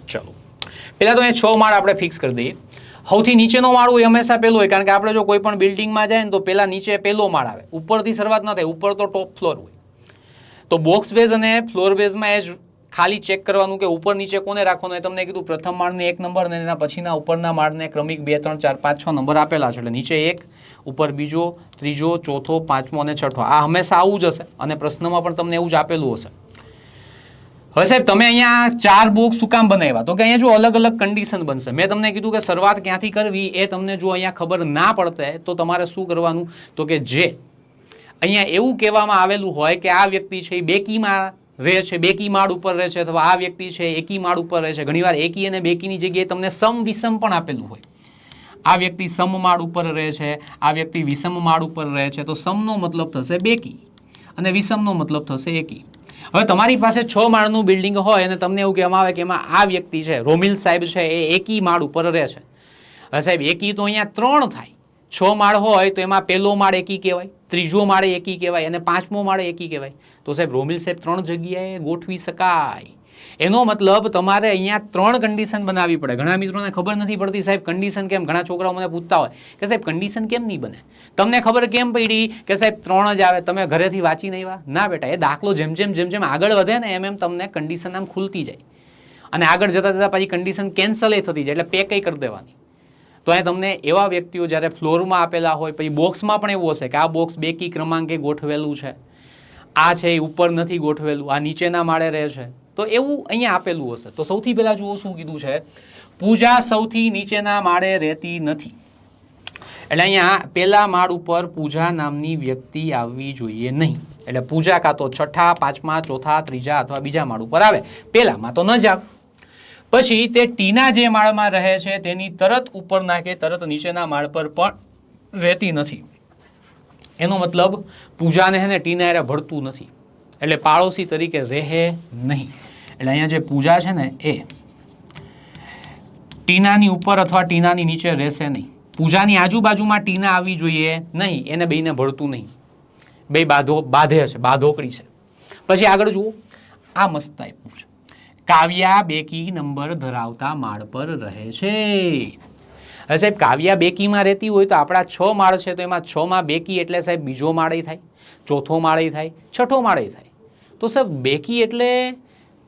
ચલો પહેલા તો અહીંયા 6 માળ આપણે ફિક્સ કરી દઈએ. સૌથી નીચેનો માળ હોય હંમેશા પહેલો હોય, કારણ કે આપણે જો કોઈ પણ બિલ્ડિંગમાં જાય ને તો પહેલા નીચે પહેલો માળ આવે, ઉપરથી શરૂઆત ન થાય, ઉપર તો ટોપ ફ્લોર હોય. તો બોક્સ બેઝ અને ફ્લોર બેઝમાં એ જ ખાલી ચેક કરવાનું કે ઉપર નીચે કોને રાખવાનું હોય. તમને કીધું પ્રથમ માળને 1 નંબર અને એના પછીના ઉપરના માળને ક્રમિક 2, 3, 4, 5, 6 નંબર આપેલા છે, એટલે નીચે 1, ઉપર બીજો, ત્રીજો, ચોથો, પાંચમો અને છઠ્ઠો. આ હંમેશા આવું જ હશે અને પ્રશ્નમાં પણ તમને એવું જ આપેલું હશે. હવે સાહેબ તમે અહીંયા 4 બોક્સ શું કામ બનાવ્યા, તો કે અહીંયા જો અલગ અલગ કન્ડિશન બનશે. મેં તમને કીધું કે શરૂઆત ક્યાંથી કરવી એ તમને જો અહીંયા ખબર ના પડતે તો તમારે શું કરવાનું, તો કે જે અહીંયા એવું કહેવામાં આવેલું હોય કે આ વ્યક્તિ છે એ બેકીમાં રહે છે, બેકી માળ ઉપર રહે છે, અથવા આ વ્યક્તિ છે એકી માળ ઉપર રહે છે. ઘણીવાર એકી અને બેકીની જગ્યાએ તમને સમ વિષમ પણ આપેલું હોય. આ વ્યક્તિ સમ માળ ઉપર રહે છે, આ વ્યક્તિ વિષમ માળ ઉપર રહે છે, તો સમનો મતલબ થશે બેકી અને વિષમનો મતલબ થશે એકી. હવે તમારી પાસે 6 માળનું બિલ્ડિંગ હોય અને તમને એવું કહેવામાં આવે કે એમાં આ વ્યક્તિ છે રોમિલ સાહેબ છે એ એકી માળ ઉપર રહે છે. હવે સાહેબ એકી તો અહીંયા 3 થાય, 6 માળ હોય તો એમાં પહેલો માળ એકી કહેવાય, ત્રીજો માળ એકી કહેવાય અને પાંચમો માળ એકી કહેવાય. તો સાહેબ રોમિલ સાહેબ 3 જગ્યાએ ગોઠવી શકાય. એનો મતલબ તમારે અહીંયા 3 કન્ડિશન બનાવવી પડે. ઘણા મિત્રોને ખબર નથી પડતી સાહેબ કન્ડિશન કેમ, ઘણા છોકરાઓ મને પૂછતા હોય કે સાહેબ કન્ડિશન કેમ નહીં બને, તમને ખબર કેમ પડી કે સાહેબ 3 જ આવે, તમે ઘરેથી વાંચી નહીં આવ્યા? ના બેટા, એ દાખલો જેમ જેમ આગળ વધે ને એમ તમને કન્ડિશન આમ ખુલતી જાય અને આગળ જતા જતા પછી કન્ડિશન કેન્સલ એ થતી જાય, એટલે પેક કરી દેવાની. તો અહીંયા તમને એવા વ્યક્તિઓ જ્યારે ફ્લોરમાં આપેલા હોય, પછી બોક્સમાં પણ એવું હશે કે આ બોક્સ બેકી ક્રમાંકે ગોઠવેલું છે, આ છે એ ઉપર નથી ગોઠવેલું, આ નીચેના માળે રહે છે, તો એવું અહીંયા આપેલું હશે. તો સૌથી પહેલા જુઓ શું કીધું છે, પૂજા સૌથી નીચેના માળે રહેતી નથી. એટલે અહીંયા પહેલા માળ ઉપર પૂજા નામની વ્યક્તિ આવવી જોઈએ નહીં. એટલે પૂજા કાં તો છઠ્ઠા, પાંચમા, ચોથા, ત્રીજા અથવા બીજા માળ ઉપર આવે, પહેલામાં તો ન જ આવે. પછી તે ટીના જે માળમાં રહે છે તેની તરત ઉપરના કે તરત નીચેના માળ પર પણ રહેતી નથી. એનો મતલબ પૂજાને હે ને ટીના એરે ભળતું નથી, એટલે પાડોશી તરીકે રહે નહીં. એટલે અહીંયા જે પૂજા છે ને એ ટીનાની ઉપર અથવા ટીનાની નીચે રહેશે નહીં. પૂજાની આજુબાજુમાં ટીના આવી જોઈએ નહીં, એને બેયને ભળતું નહીં, બે બાધે છે, બાધોકડી છે. પછી આગળ જુઓ, આ મસ્ત આપ્યું છે, કાવ્યા બેકી નંબર ધરાવતા માળ પર રહે છે. હવે સાહેબ કાવ્યા બેકીમાં રહેતી હોય તો આપણા 6 માળ છે, તો એમાં 6 માં બેકી એટલે સાહેબ બીજો માળે થાય, ચોથો માળે થાય, છઠ્ઠો માળે થાય. તો સાહેબ બેકી એટલે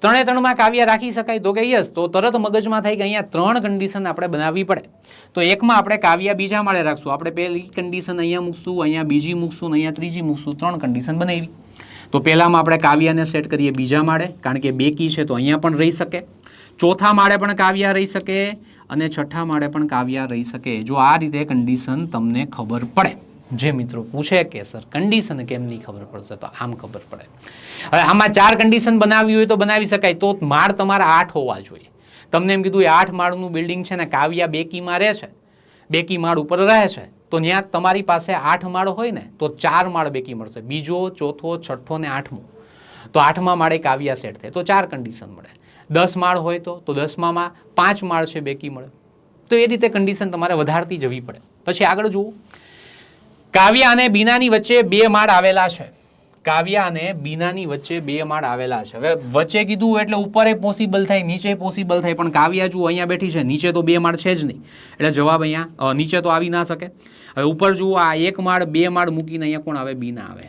3 માં કાવ્યા રાખી શકાય? તો કે યસ. તો તરત મગજમાં થાય કે અહીંયા 3 કન્ડિશન આપણે બનાવવી પડે. તો એકમાં આપણે કાવ્યા બીજા માળે રાખશું, આપણે પહેલી કન્ડિશન અહીંયા મૂકશું, અહીંયા બીજી મૂકશું, અહીંયા ત્રીજી મૂકશું, 3 કન્ડિશન બનાવી. તો પહેલામાં આપણે કાવ્યાને સેટ કરીએ બીજા માળે, કારણ કે બેકી છે તો અહીંયા પણ રહી શકે, ચોથા માળે પણ કાવ્યા રહી શકે, અને છઠ્ઠા માળે પણ કાવ્યા રહી શકે. જો આ રીતે કન્ડિશન તમને ખબર પડે, જે મિત્રો પૂછે કે સર કન્ડિશન કેમ નહીં ખબર પડશે, તો આમ ખબર પડે. હવે આમાં 4 કન્ડિશન બનાવવી હોય તો બનાવી શકાય. તો માળ તમારા 8 હોવા જોઈએ. તમને એમ કીધું 8 માળનું બિલ્ડિંગ છે ને, કાવ્યા બેકીમાં રહે છે, બેકી માળ ઉપર રહે છે, તો ત્યાં તમારી પાસે 8 માળ હોય ને તો 4 માળ બેકી મળશે, બીજો, ચોથો, છઠ્ઠો ને 8મો. તો 8મા માળે કાવ્યા સેટ થાય તો 4 કન્ડિશન મળે. 10 માળ હોય તો 10માં 5 માળ છે બેકી મળે. તો એ રીતે કન્ડિશન તમારે વધારતી જવી પડે. પછી આગળ જુઓ, કાવ્યા અને બીનાની વચ્ચે 2 માળ આવેલા છે. કાવ્યા અને બીનાની વચ્ચે 2 માળ આવેલા છે. હવે વચ્ચે કીધું એટલે ઉપર એ પોસિબલ થાય, નીચે પોસિબલ થાય, પણ કાવ્યા જુઓ અહીંયા બેઠી છે, નીચે તો 2 માળ છે જ નહીં, એટલે જવાબ અહીંયા નીચે તો આવી ના શકે. હવે ઉપર જુઓ, આ 1 માળ 2 માળ મૂકીને અહીંયા કોણ આવે? બીના આવે.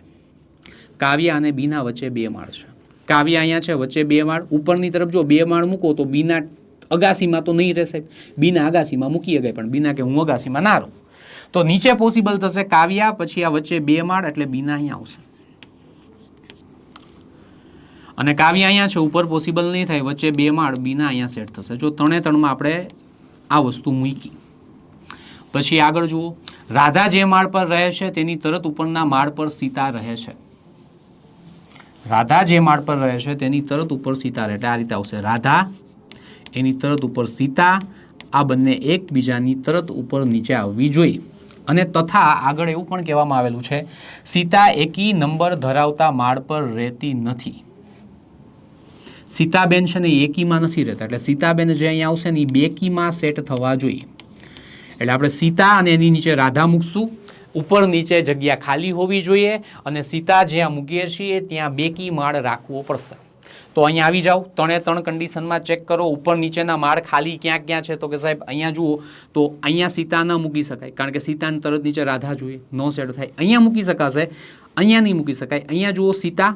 કાવ્યા અને બીના વચ્ચે 2 માળ છે. કાવ્યા અહીંયા છે, વચ્ચે 2 માળ, ઉપરની તરફ જો 2 માળ મૂકો તો બીના અગાસીમાં તો નહીં રહેશે, બીના અગાસીમાં મૂકી શકાય, પણ બીના કે હું અગાસીમાં ના રહું. તો નીચે પોસિબલ થશે કાવ્યા, પછી આ વચ્ચે 2 માળ એટલે બીના અહીંયા આવશે, અને કાવ્યા અહીંયા છે, ઉપર પોસિબલ નહીં થાય, વચ્ચે 2 માળ, બીના અહીંયા સેટ થશે. જો 3 માં આપણે આ વસ્તુ મૂકી. પછી આગળ જુઓ, રાધા જે માળ પર રહે છે તેની તરત ઉપરના માળ પર સીતા રહે છે. રાધા જે માળ પર રહે છે તેની તરત ઉપર સીતા રહે, એટલે આ રીતે આવશે, રાધા એની તરત ઉપર સીતા, આ બંને એકબીજાની તરત ઉપર નીચે આવવી જોઈએ. અને તથા આગળ એવું પણ કહેવામાં આવેલું છે, સીતા એકી નંબર ધરાવતા માળ પર રહેતી નથી. સીતાબેન છે ને એકીમાં નથી રહેતા, એટલે સીતાબેન જે અહીંયા આવશે ને એ બેકીમાં સેટ થવા જોઈએ. એટલે આપણે સીતા અને એની નીચે રાધા મૂકશું, ઉપર નીચે જગ્યા ખાલી હોવી જોઈએ, અને સીતા જ્યાં મૂકીએ છીએ ત્યાં બેકી માળ રાખવો પડશે. તો અહીંયા આવી જાઓ, 3 કન્ડિશનમાં ચેક કરો, ઉપર નીચેના માળ ખાલી ક્યાં ક્યાં છે. તો કે સાહેબ અહીંયા જુઓ, તો અહીંયા સીતા ન મૂકી શકાય, કારણ કે સીતાની તરત નીચે રાધા જોઈએ, નો સેટ થાય. અહીંયા મૂકી શકાશે, અહીંયા નહીં મૂકી શકાય. અહીંયા જુઓ સીતા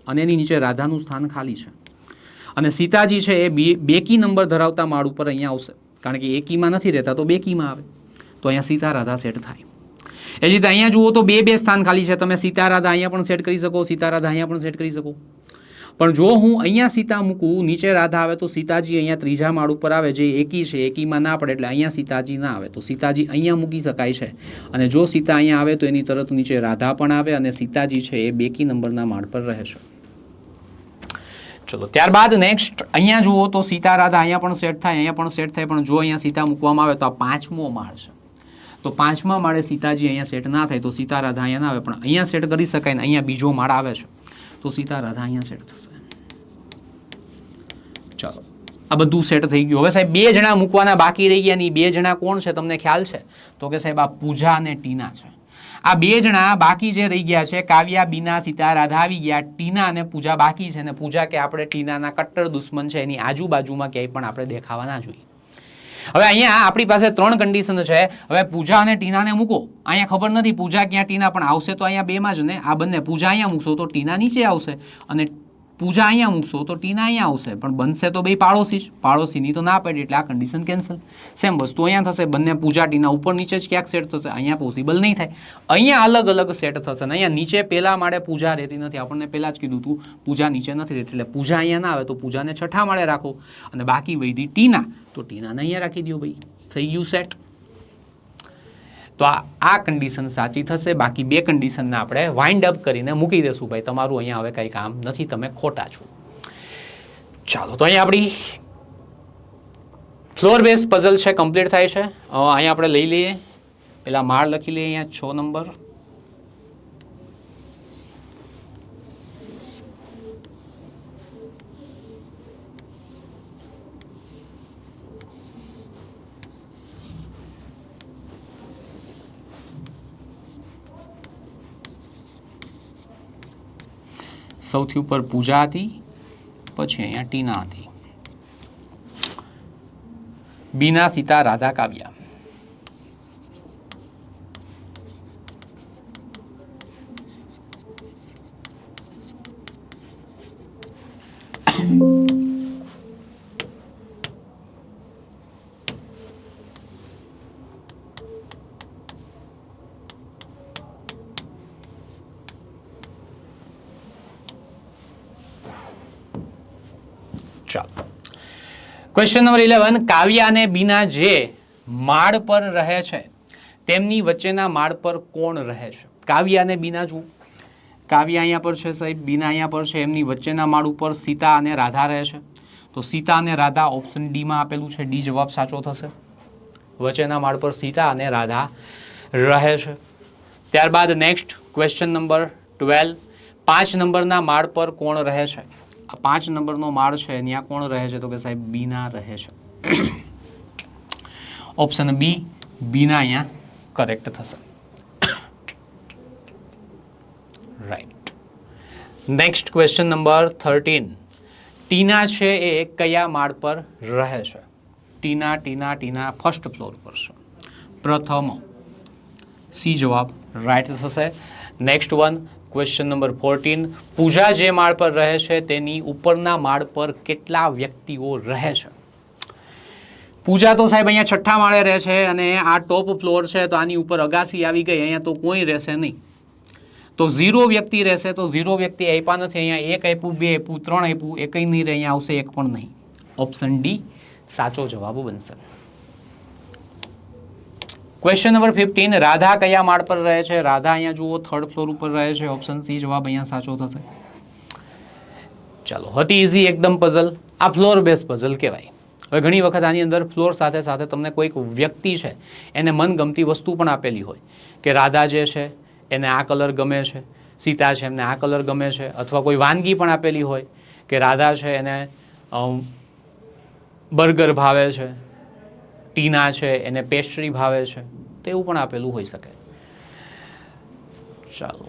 અને એની નીચે રાધાનું સ્થાન ખાલી છે, અને સીતાજી છે એ બેકી નંબર ધરાવતા માળ ઉપર અહીંયા આવશે, કારણ કે એકીમાં નથી રહેતા તો બેકીમાં આવે. તો અહીંયા સીતા રાધા સેટ થાય. એ જ રીતે અહીંયા જુઓ તો 2 સ્થાન ખાલી છે, તમે સીતા રાધા અહીંયા પણ સેટ કરી શકો, સીતા રાધા અહીંયા પણ સેટ કરી શકો. પણ જો હું અહીંયા સીતા મૂકું, નીચે રાધા આવે, તો સીતાજી અહીંયા 3જા માળ ઉપર આવે, જે એકી છે, એકીમાં ના પડે, એટલે અહીંયા સીતાજી ના આવે. તો સીતાજી અહીંયા મૂકી શકાય છે, અને જો સીતા અહીંયા આવે તો એની તરત નીચે રાધા પણ આવે, અને સીતાજી છે એ બેકી નંબરના માળ પર રહે છે. ચલો ત્યારબાદ નેક્સ્ટ અહીંયા જુઓ તો સીતા રાધા અહીંયા પણ સેટ થાય, અહીંયા પણ સેટ થાય, પણ જો અહીંયા સીતા મૂકવામાં આવે તો આ 5મો માળ છે. તો 5મા માળે સીતાજી અહીંયા સેટ ના થાય, તો સીતા રાધા અહીંયા ના આવે, પણ અહીંયા સેટ કરી શકાય ને અહીંયા બીજો માળ આવે છે, તો સીતા રાધા અહીંયા સેટ થશે. ચાલો આ બધું સેટ થઈ ગયું. હવે સાહેબ 2 જણા મૂકવાના બાકી રહી ગયા, ની 2 જણા કોણ છે તમને ખ્યાલ છે? તો કે સાહેબ આ પૂજા અને ટીના છે. આ 2 જણા બાકી જે રહી ગયા છે, કાવ્યા, બીના, સીતા રાધા આવી ગયા, ટીના અને પૂજા બાકી છે. અને પૂજા કે આપણે ટીનાના કટ્ટર દુશ્મન છે, એની આજુબાજુમાં ક્યાંય પણ આપણે દેખાવા ના જોઈએ. હવે અહીંયા આપણી પાસે 3 કન્ડિશન છે. હવે પૂજા અને ટીનાને મૂકો, અહીંયા ખબર નથી પૂજા ક્યાં ટીના, પણ આવશે તો અહીંયા 2માં જ ને. આ બંને પૂજા અહીંયા મૂકશો તો ટીના નીચે આવશે, અને પૂજા અહીંયા મૂકશો તો ટીના અહીંયા આવશે, પણ બનશે તો બે પાડોશી જ. પાડોશીની તો ના પડી એટલે આ કન્ડિશન કેન્સલ. સેમ વસ્તુ અહીંયા થશે, બંને પૂજા ટીના ઉપર નીચે જ ક્યાંક સેટ થશે, અહીંયા પોસિબલ નહીં થાય. અહીંયા અલગ અલગ સેટ થશે, ને અહીંયા નીચે પહેલા માળે પૂજા રહેતી નથી, આપણને પહેલા જ કીધું હતું પૂજા નીચે નથી રહેતી, એટલે પૂજા અહીંયા ના આવે તો પૂજાને 6ઠા માળે રાખો, અને બાકી વૈધી ટીના તો ટીનાને અહીંયા રાખી દો. ભાઈ થઈ ગયું સેટ. તો આ કન્ડિશન સાચી થશે. બાકી 2 કન્ડિશનને આપણે વાઇન્ડ અપ કરીને મૂકી દેશું. ભાઈ તમારું અહીંયા હવે કંઈ કામ નથી, તમે ખોટા છો. ચાલો તો અહીંયા આપણી ફ્લોર બેઝ પઝલ છે કમ્પ્લીટ થાય છે. અહીંયા આપણે લઈ લઈએ, પેલા માળ લખી લઈએ અહીંયા 6 નંબર. સૌથી ઉપર પૂજા હતી, પછી અહીંયા ટીના હતી. બીના, સીતા, રાધા, કાવ્યા. ચાલો, ક્વેશ્ચન નંબર 11. કાવ્યા અને બીના જે માળ પર રહે છે તેમની વચ્ચેના માળ પર કોણ રહે છે? કાવ્યા અને બીના જુઓ, કાવ્યા અહીંયા પર છે સાહેબ, બીના અહીંયા પર છે. એમની વચ્ચેના માળ ઉપર સીતા અને રાધા રહે છે. તો સીતા અને રાધા ઓપ્શન ડી માં આપેલું છે. ડી જવાબ સાચો થશે. વચ્ચેના માળ પર સીતા અને રાધા રહે છે. ત્યારબાદ નેક્સ્ટ ક્વેશ્ચન નંબર 12. 5 નંબરના માળ પર કોણ રહે છે? 5 નંબરનો માળ છે ત્યાં કોણ રહે છે? તો કે સાહેબ બીના રહે છે. ઓપ્શન બી, બીના અહીંયા કરેક્ટ થશે. રાઈટ. Next question number 13. ટીના છે એ કયા માળ પર રહે છે? ટીના ટીના ટીના ફર્સ્ટ ફ્લોર પર છે, પ્રથમ. સી જવાબ રાઈટ થશે. Next one, question number 14. પૂજા જે માળ પર રહે છે તેની ઉપરના માળ પર કેટલા વ્યક્તિઓ રહે છે? પૂજા તો સાહેબ અહીંયા 6ઠ્ઠા માળે રહે છે અને આ ટોપ ફ્લોર છે, તો આની ઉપર અગાસી આવી ગઈ, અહીંયા તો કોઈ રહેશે નહીં. તો 0 વ્યક્તિ રહેશે. તો 0 વ્યક્તિ આપ્યા નથી. અહીંયા 1 આપ્યું, 2 આપ્યું, 3 આપ્યું, એકઈ નહીં રહે. અહીંયા આવશે 1 પણ નહીં. ઓપ્શન ડી સાચો જવાબ બનશે. Question number 15. રાધા કયા માળ પર રહે છે? રાધા અહીંયા જુઓ 3rd ફ્લોર ઉપર રહે છે. ઓપ્શન સી જવાબ અહીંયા સાચો થશે. ચાલો, હતી ઇઝી એકદમ પઝલ. આ ફ્લોર બેઝ પઝલ કહેવાય. હવે ઘણી વખત આની અંદર ફ્લોર સાથે સાથે તમને કોઈક વ્યક્તિ છે એને મનગમતી વસ્તુ પણ આપેલી હોય કે રાધા જે છે એને આ કલર ગમે છે, સીતા છે એમને આ કલર ગમે છે, અથવા કોઈ વાનગી પણ આપેલી હોય કે રાધા છે એને બર્ગર ભાવે છે, ટીના છે એને પેસ્ટ્રી ભાવે છે, તો એવું પણ આપેલું હોઈ શકે. ચાલો,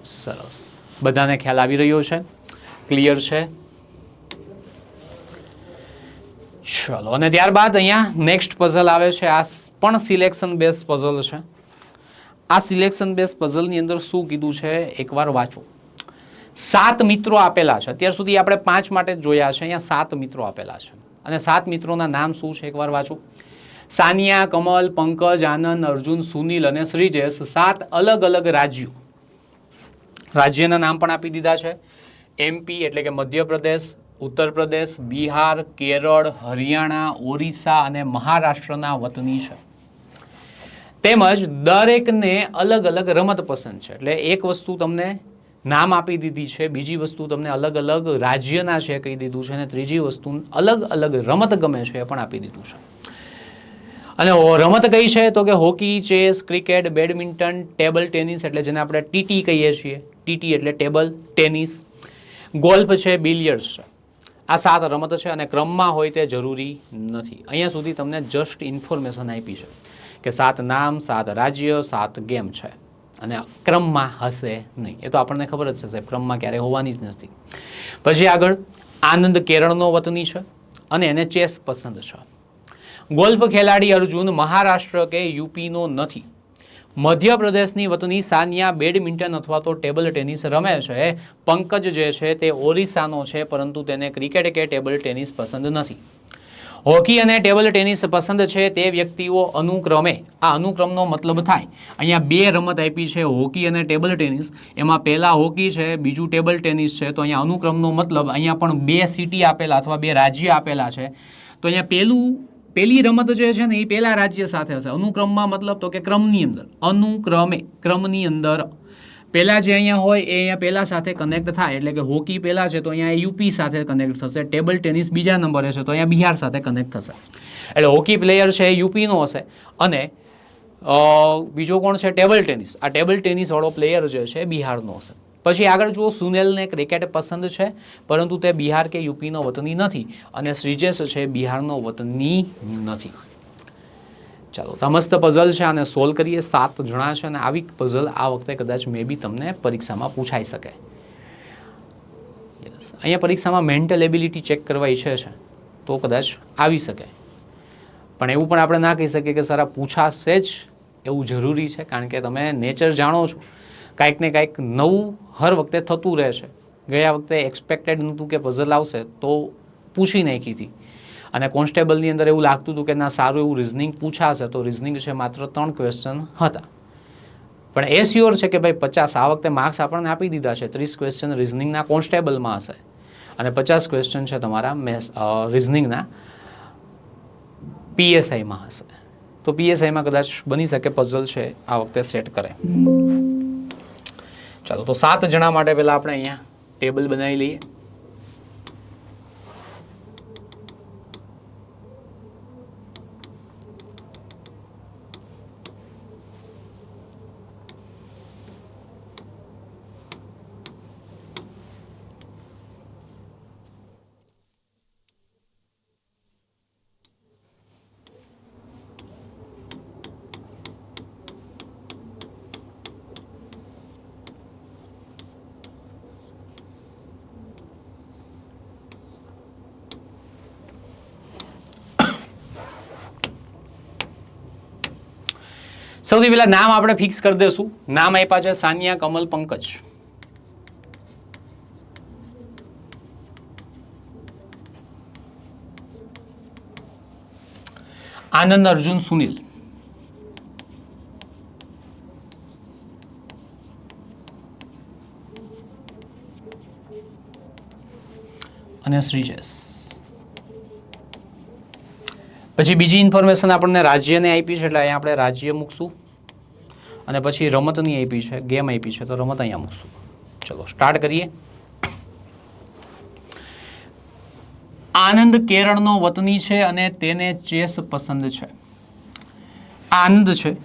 સરસ. બધાને ખ્યાલ આવી રહ્યો છે? ક્લિયર છે? ચલો, અને ત્યારબાદ અહીંયા નેક્સ્ટ પઝલ આવે છે. આ પણ સિલેક્શન બેઝ પઝલ છે. આ સિલેક્શન બેઝ પઝલની અંદર શું કીધું છે એકવાર વાંચો. 7 મિત્રો આપેલા છે. અત્યાર સુધી આપણે 5 માટે જ જોયા છે. અહીંયા 7 મિત્રો આપેલા છે અને 7 મિત્રોના નામ શું છે એકવાર વાંચો. સાનિયા, કમલ, પંકજ, આનંદ, અર્જુન, સુનિલ અને શ્રીજેશ. 7 અલગ અલગ રાજ્યો, રાજ્યના નામ પણ આપી દીધા છે. એમપી એટલે કે મધ્યપ્રદેશ, ઉત્તર પ્રદેશ, બિહાર, કેરળ, હરિયાણા, ઓરિસ્સા અને મહારાષ્ટ્રના વતની છે. તેમજ દરેકને અલગ અલગ રમત પસંદ છે. એટલે એક વસ્તુ તમને નામ આપી દીધી છે, બીજી વસ્તુ તમને અલગ અલગ રાજ્યના છે કહી દીધું છે, અને ત્રીજી વસ્તુ અલગ અલગ રમત ગમે છે એ પણ આપી દીધું છે. અને રમત કઈ છે? તો કે hockey, chess, cricket, badminton, table tennis એટલે જેને આપણે ટીટી કહીએ છીએ. ટીટી એટલે ટેબલ ટેનિસ, ગોલ્ફ છે, બિલિયર્ડ્સ છે. આ 7 રમત છે અને ક્રમમાં હોય તે જરૂરી નથી. અહીંયા સુધી તમને જસ્ટ ઇન્ફોર્મેશન આપી છે કે 7 નામ, 7 રાજ્ય, 7 ગેમ છે અને ક્રમમાં હશે નહીં. એ તો આપણને ખબર જ છે સાહેબ, ક્રમમાં ક્યારે હોવાની જ નથી. પછી આગળ, આનંદ કેરળનો વતની છે અને એને ચેસ પસંદ છે. ગોલ્ફ ખેલાડી અર્જુન મહારાષ્ટ્ર કે યુપીનો નથી. મધ્યપ્રદેશની વતની સાનિયા બેડમિન્ટન અથવા તો ટેબલ ટેનિસ રમે છે. પંકજ જે છે તે ઓરિસ્સાનો છે, પરંતુ તેને ક્રિકેટ કે ટેબલ ટેનિસ પસંદ નથી. હોકી અને ટેબલ ટેનિસ પસંદ છે તે વ્યક્તિઓ અનુક્રમે, આ અનુક્રમનો મતલબ થાય અહીંયા 2 રમત આપી છે, હોકી અને ટેબલ ટેનિસ. એમાં પહેલા હોકી છે, બીજું ટેબલ ટેનિસ છે. તો અહીંયા અનુક્રમનો મતલબ અહીંયા પણ 2 સિટી આપેલા અથવા 2 રાજ્ય આપેલા છે. તો અહીંયા પહેલી રમત જે છે ને એ પહેલા રાજ્ય સાથે હશે. અનુક્રમમાં મતલબ તો કે ક્રમની અંદર, અનુક્રમે ક્રમની અંદર પહેલા જે અહીંયા હોય એ અહીંયા પહેલા સાથે કનેક્ટ થાય. એટલે કે હોકી પહેલા છે તો અહીંયા યુપી સાથે કનેક્ટ થશે, ટેબલ ટેનિસ બીજા નંબરે છે તો અહીંયા બિહાર સાથે કનેક્ટ થશે. એટલે હોકી પ્લેયર છે એ યુપીનો હશે અને બીજો કોણ છે ટેબલ ટેનિસ, આ ટેબલ ટેનિસ વાળો પ્લેયર જે છે બિહારનો હશે. પછી આગળ જુઓ, સુનિલને ક્રિકેટ પસંદ છે પરંતુ તે બિહાર કે યુપીનો વતની નથી અને શ્રીજેશ છે બિહારનો વતની નથી. ચાલો, તો મસ્ત પઝલ છે, આને સોલ્વ કરીએ. 7 જણા છે અને આવી પઝલ આ વખતે કદાચ મે બી તમને પરીક્ષામાં પૂછાઈ શકે. યસ, અહીંયા પરીક્ષામાં મેન્ટલ એબિલિટી ચેક કરવા ઈચ્છે છે તો કદાચ આવી શકે, પણ એવું પણ આપણે ના કહી શકીએ કે સર આ પૂછાશે જ એવું જરૂરી છે, કારણ કે તમે નેચર જાણો છો, કાંઈક ને કાંઈક નવું હર વખતે થતું રહે છે. ગયા વખતે એક્સપેક્ટેડ નહોતું કે પઝલ આવશે તો પૂછી નાખી હતી અને કોન્સ્ટેબલની અંદર એવું લાગતું હતું કે ના સારું એવું રિઝનિંગ પૂછાશે, તો રિઝનિંગ છે માત્ર 3 ક્વેશ્ચન હતા, પણ એ શ્યોર છે કે ભાઈ 50 આ વખતે માર્ક્સ આપણને આપી દીધા છે. 30 ક્વેશ્ચન રિઝનિંગના કોન્સ્ટેબલમાં હશે અને 50 ક્વેશ્ચન છે તમારા રિઝનિંગના પીએસઆઈમાં હશે. તો પીએસઆઈમાં કદાચ બની શકે પઝલ છે આ વખતે સેટ કરે. ચાલો, તો 7 જણા માટે પહેલા આપણે અહીંયા ટેબલ બનાવી લઈએ. સૌથી પહેલા નામ આપણે ફિક્સ કરી દઈશું. નામ આપ્યા છે સાનિયા, કમલ, પંકજ. આનંદ, અર્જુન, સુનિલ. અને શ્રીજેશ. પછી બીજી ઇન્ફોર્મેશન આપણને રાજ્યને આપી છે એટલે અહીંયા આપણે રાજ્ય મૂકશું અને પછી રમતની આપી છે, ગેમ આપી છે તો રમત અહીંયા મૂકશું. ચલો સ્ટાર્ટ કરીએ. આનંદ કેરળનો વતની છે અને તેને ચેસ પસંદ છે. આનંદ છે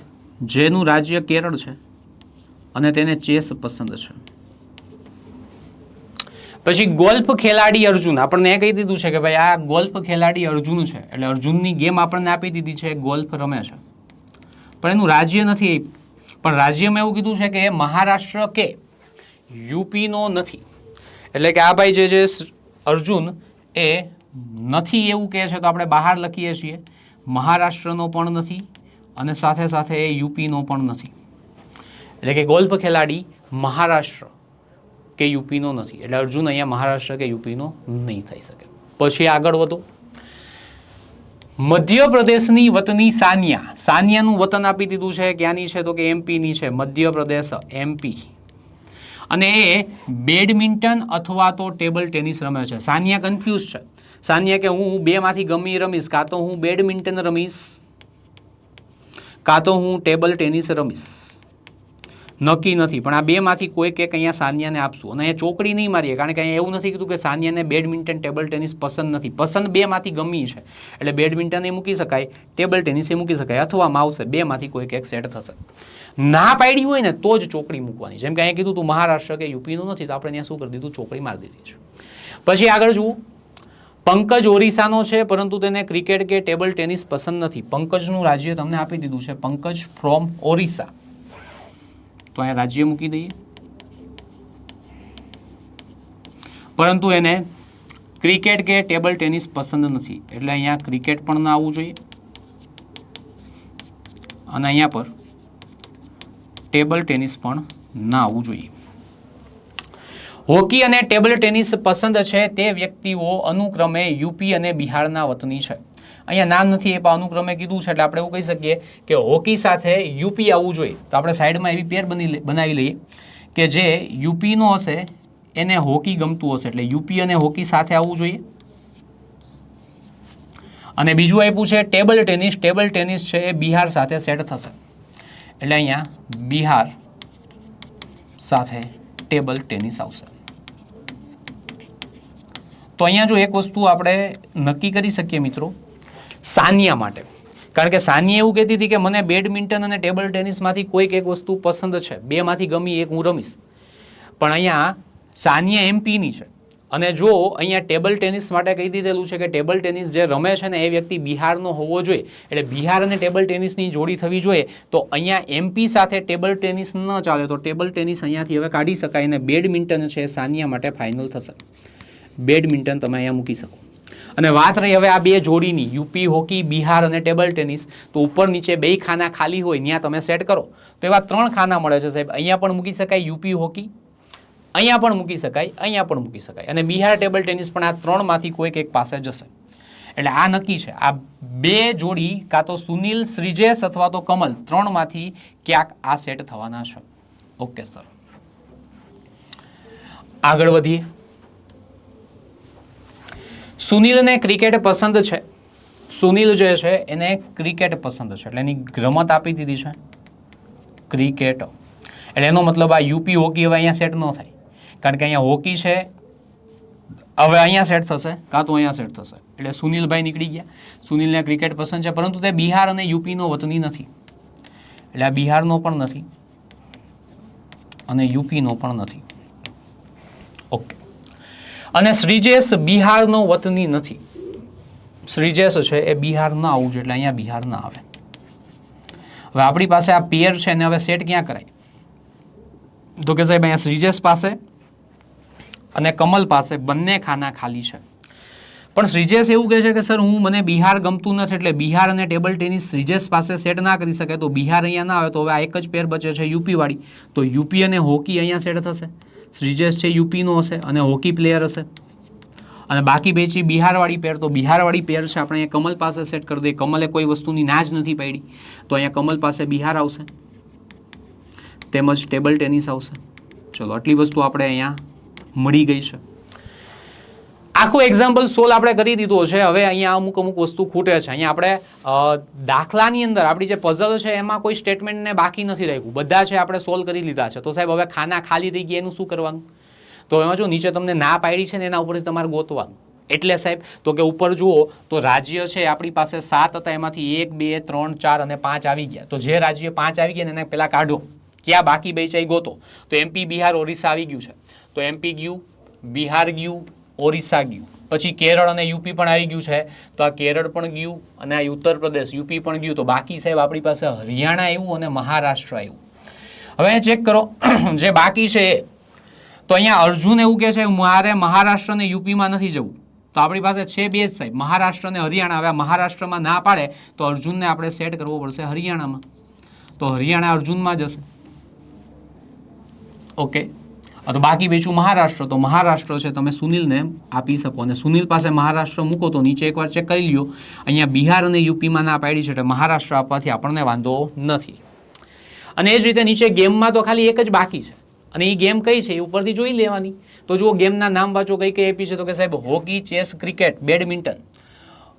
જેનું રાજ્ય કેરળ છે અને તેને ચેસ પસંદ છે. પછી ગોલ્ફ ખેલાડી અર્જુન, આપણને એ કહી દીધું છે કે ભાઈ આ ગોલ્ફ ખેલાડી અર્જુન છે એટલે અર્જુનની ગેમ આપણને આપી દીધી છે, ગોલ્ફ રમે છે, પણ એનું રાજ્ય નથી. પણ રાજ્યમાં એવું કીધું છે કે મહારાષ્ટ્ર કે યુપીનો નથી, એટલે કે આ ભાઈ જે અર્જુન એ નથી એવું કહે છે તો આપણે બહાર લખીએ છીએ મહારાષ્ટ્રનો પણ નથી અને સાથે સાથે એ યુપીનો પણ નથી. એટલે કે ગોલ્ફ ખેલાડી મહારાષ્ટ્ર કે યુપીનો નથી, એટલે અર્જુન અહીંયા મહારાષ્ટ્ર કે યુપીનો નહીં થઈ શકે. પછી આગળ વધો. મધ્યપ્રદેશની વતની સાનિયા. સાનિયાનું વતન આપી દીધું છે, ક્યાંની છે તો કે એમપીની છે, મધ્યપ્રદેશ એમપી, અને એ બેડમિન્ટન અથવા તો ટેબલ ટેનિસ રમે છે. સાનિયા કન્ફ્યુઝ છે. સાનિયા કે હું 2 માંથી ગમે રમીશ, કાં તો હું બેડમિન્ટન રમીશ કાં તો હું ટેબલ ટેનિસ રમીશ, નક્કી નથી. પણ આ 2 માંથી કોઈ એક અહીંયા સાનિયાને આપશું અને અહીંયા ચોકડી નહીં મારીએ, કારણ કે અહીંયા એવું નથી કીધું કે સાનિયાને બેડમિન્ટન ટેબલ ટેનિસ પસંદ નથી. પસંદ 2 માંથી ગમી છે એટલે બેડમિન્ટન એ મૂકી શકાય, ટેબલ ટેનિસ એ મૂકી શકાય, અથવા આવશે 2 માંથી કોઈ એક સેટ થશે. ના પાડી હોય ને તો જ ચોકડી મૂકવાની. જેમ કે અહીંયા કીધું તું મહારાષ્ટ્ર કે યુપીનું નથી તો આપણે અહીંયા શું કરી દીધું, ચોકડી મારી દીધી છે. પછી આગળ જુઓ. પંકજ ઓરિસ્સાનો છે પરંતુ તેને ક્રિકેટ કે ટેબલ ટેનિસ પસંદ નથી. પંકજનું રાજ્ય તમને આપી દીધું છે, પંકજ ફ્રોમ ઓરિસ્સા, તો અહીંયા રાજ્ય મૂકી દઈએ. પરંતુ એને ક્રિકેટ કે ટેબલ ટેનિસ પસંદ નથી એટલે અહીંયા ક્રિકેટ પણ ના આવવું જોઈએ અને અહીંયા પર ટેબલ ટેનિસ પણ ના આવવું જોઈએ. હોકી અને ટેબલ ટેનિસ પસંદ છે તે વ્યક્તિઓ અનુક્રમે યુપી અને બિહારના વતની છે. અહીંયા નામ નથી એ પણ અનુક્રમે કીધું છે એટલે આપણે એવું કહી શકીએ કે હોકી સાથે યુપી આવવું જોઈએ. તો આપણે સાઈડમાં એવી પેર બનાવી લઈએ કે જે યુપીનો હશે એને હોકી ગમતું હશે એટલે યુપી અને હોકી સાથે આવવું જોઈએ. અને બીજું આપ્યું છે ટેબલ ટેનિસ. ટેબલ ટેનિસ છે એ બિહાર સાથે સેટ થશે એટલે અહીંયા બિહાર સાથે ટેબલ ટેનિસ આવશે. તો અહીંયા જો એક વસ્તુ આપણે નક્કી કરી શકીએ મિત્રો સાનિયા માટે, કારણ કે સાનિયા એવું કહેતી હતી કે મને બેડમિન્ટન અને ટેબલ ટેનિસમાંથી કોઈક એક વસ્તુ પસંદ છે, બેમાંથી ગમી એક હું રમીશ. પણ અહીંયા સાનિયા એમપીની છે અને જો અહીંયા ટેબલ ટેનિસ માટે કહી દીધેલું છે કે ટેબલ ટેનિસ જે રમે છે ને એ વ્યક્તિ બિહારનો હોવો જોઈએ, એટલે બિહાર અને ટેબલ ટેનિસની જોડી થવી જોઈએ. તો અહીંયા એમપી સાથે ટેબલ ટેનિસ ન ચાલે, તો ટેબલ ટેનિસ અહીંયાથી હવે કાઢી શકાય અને બેડમિન્ટન છે સાનિયા માટે ફાઇનલ થશે. બેડમિન્ટન તમે અહીંયા મૂકી શકો. અને વાત રહી હવે આ બે જોડીની, યુપી હોકી, બિહાર અને ટેબલ ટેનિસ, તો ઉપર નીચે બે ખાના ખાલી હોય ત્યાં તમે સેટ કરો તો એવા 3 ખાના મળે છે સાહેબ. અહીંયા પણ મૂકી શકાય યુપી હોકી, અહીંયા પણ મૂકી શકાય, અહીંયા પણ મૂકી શકાય, અને બિહાર ટેબલ ટેનિસ પણ આ 3 માંથી કોઈક એક પાસે જશે. એટલે આ નક્કી છે, આ બે જોડી કાં તો સુનિલ, શ્રીજેશ અથવા તો કમલ 3 માંથી ક્યાંક આ સેટ થવાના છે. ઓકે સર, આગળ વધીએ. સુનિલને ક્રિકેટ પસંદ છે. સુનિલ જે છે એને ક્રિકેટ પસંદ છે, એટલે એની રમત આપી દીધી છે ક્રિકેટ. એટલે એનો મતલબ આ યુપી હોકી હવે અહીંયા સેટ ન થાય, કારણ કે અહીંયા હોકી છે, હવે અહીંયા સેટ થશે કાં તો અહીંયા સેટ થશે. એટલે સુનિલભાઈ નીકળી ગયા. સુનિલને ક્રિકેટ પસંદ છે, પરંતુ તે બિહાર અને યુપીનો વતની નથી, એટલે આ બિહારનો પણ નથી અને યુપીનો પણ નથી. ઓકે. અને શ્રીજેશ બિહારનો વતની નથી. શ્રીજેશ છે એ બિહાર ના આવવું જોઈએ, એટલે અહીંયા બિહાર ના આવે. હવે આપણી પાસે આ પેર છે ને હવે સેટ ક્યાં કરાય? તો કે સાહેબ અહીંયા શ્રીજેશ પાસે અને કમલ પાસે બંને ખાના ખાલી છે. પણ શ્રીજેશ એવું કહે છે કે સર મને બિહાર ગમતું નથી, એટલે બિહાર અને ટેબલ ટેનિસ શ્રીજેશ પાસે સેટ ના કરી શકે, તો બિહાર અહીંયા ના આવે. તો હવે આ એક જ પેર બચે છે યુપી વાળી, તો યુપી અને હોકી અહીંયા સેટ થશે. શ્રીજેશ છે યુપીનો હશે અને હોકી પ્લેયર હશે, અને બાકી બેચી બિહારવાળી પેર, તો બિહારવાળી પેર છે આપણે અહીંયા કમલ પાસે સેટ કરી દઈએ. કમલે કોઈ વસ્તુની ના જ નથી પાડી, તો અહીંયા કમલ પાસે બિહાર આવશે તેમજ ટેબલ ટેનિસ આવશે. ચલો આટલી વસ્તુ આપણે અહીંયા મળી ગઈ છે. આખું એક્ઝામ્પલ સોલ્વ આપણે કરી દીધો છે. હવે અહીંયા અમુક વસ્તુ ખૂટે છે. અહીંયા આપણે દાખલાની અંદર આપણી જે પઝલ છે એમાં કોઈ સ્ટેટમેન્ટને બાકી નથી રાખ્યું, બધા છે આપણે સોલ્વ કરી લીધા છે. તો સાહેબ હવે ખાના ખાલી થઈ ગયા એનું શું કરવાનું? તો એમાં જો નીચે તમને ના પાડી છે ને એના ઉપરથી તમારે ગોતવાનું. એટલે સાહેબ તો કે ઉપર જુઓ તો રાજ્ય છે આપણી પાસે 7 હતા, એમાંથી 1 2 3 4 અને 5 આવી ગયા. તો જે રાજ્ય 5 આવી ગયા ને એને પેલા કાઢો, ક્યાં બાકી બેચાઈ ગોતો. તો એમપી, બિહાર, ઓરિસ્સા આવી ગયું છે, તો એમપી ગયું, બિહાર ગયું, ઓરિસ્સા ગયું. પછી કેરળ અને યુપી પણ આવી ગયું છે, તો આ કેરળ પણ ગયું અને આ ઉત્તર પ્રદેશ યુપી પણ ગયું. તો બાકી સાહેબ આપણી પાસે હરિયાણા આવ્યું અને મહારાષ્ટ્ર આવ્યું. હવે ચેક કરો જે બાકી છે. તો અહીંયા અર્જુન એવું કહે છે મારે મહારાષ્ટ્ર અને યુપીમાં નથી જવું, તો આપણી પાસે છે બે જ સાહેબ, મહારાષ્ટ્ર અને હરિયાણા. હવે મહારાષ્ટ્રમાં ના પાડે તો અર્જુનને આપણે સેટ કરવો પડશે હરિયાણામાં, તો હરિયાણા અર્જુનમાં જશે. ઓકે, તો બાકી બેચું મહારાષ્ટ્ર, તો મહારાષ્ટ્ર છે તમે સુનિલને આપી શકો, અને સુનિલ પાસે મહારાષ્ટ્ર મૂકો તો નીચે એકવાર ચેક કરી લ્યો. અહીંયા બિહાર અને યુપીમાં ના પાડી છે, એટલે મહારાષ્ટ્ર આપવાથી આપણને વાંધો નથી. અને એ જ રીતે નીચે ગેમમાં તો ખાલી એક જ બાકી છે, અને એ ગેમ કઈ છે એ ઉપરથી જોઈ લેવાની. તો જુઓ ગેમના નામ વાંચો, કઈ કઈ આપી છે? તો કે સાહેબ hockey, chess, cricket, badminton.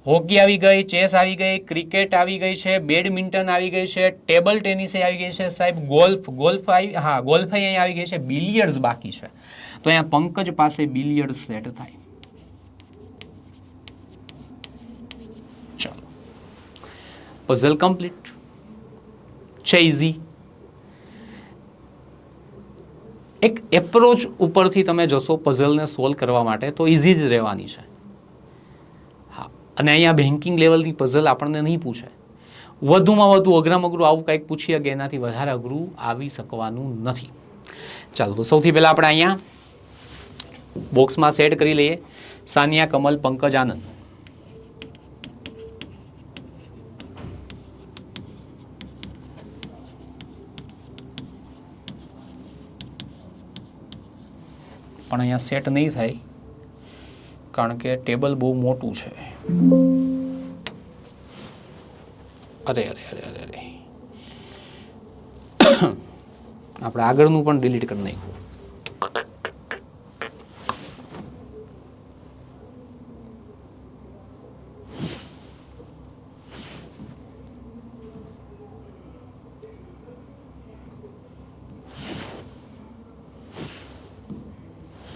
Hockey આવી ગઈ, ચેસ આવી ગઈ, ક્રિકેટ આવી ગઈ છે, બેડમિન્ટન આવી ગઈ છે, ટેબલ ટેનિસ આવી ગઈ છે સાહેબ, ગોલ્ફ આવી, હા ગોલ્ફ અહીંયા આવી ગઈ છે, બિલિયર્ડ્સ બાકી છે. તો અહીંયા પંકજ પાસે બિલિયર્ડ સેટ થાય. ચાલો પઝલ કમ્પ્લીટ છે, ઇઝી. એક એપ્રોચ ઉપરથી તમે જશો પઝલને સોલ્વ કરવા માટે તો ઇઝી જ રહેવાની છે. હા, અને અહીંયા બેન્કિંગ લેવલની પઝલ આપણને નહીં પૂછે, વધુમાં વધુ અઘરામાં અઘરું આવું કંઈક પૂછીએ કે એનાથી વધારે અઘરું આવી શકવાનું નથી. ચાલો તો સૌથી પહેલાં આપણે અહીંયા બોક્સમાં સેટ કરી લઈએ સાનિયા, કમલ, પંકજ, આનંદ. પણ અહીંયા સેટ નહીં થાય કારણ કે ટેબલ બહુ મોટું છે. અરે અરે અરે અરે અરે આપણે આગળનું પણ ડિલીટ કરી નાખ્યું.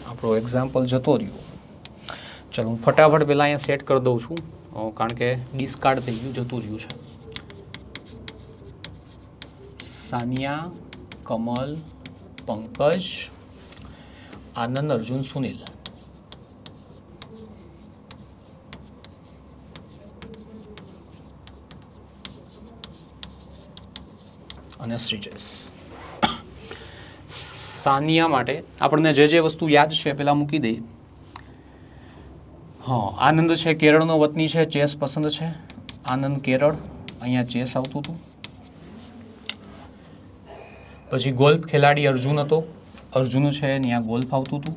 આપણો એક્ઝામ્પલ જતો રહ્યો. ચલો હું ફટાફટ પહેલાં અહીંયા સેટ કરી દઉં છું. કારણ કે ડિસ્કાર્ડ થઈ ગયું, જતું રહ્યું છે. સાનિયા, કમલ, પંકજ, આનંદ, અર્જુન, સુનિલ. અને શ્રીજેશ. સાનિયા માટે આપણને જે વસ્તુ યાદ છે પેલા મૂકી દઈએ. હા, આનંદ છે કેરળનો વતની છે, ચેસ પસંદ છે. આનંદ કેરળ, અહીંયા ચેસ આવતું હતું. પછી ગોલ્ફ ખેલાડી અર્જુન હતો, અર્જુન છે ત્યાં ગોલ્ફ આવતું હતું.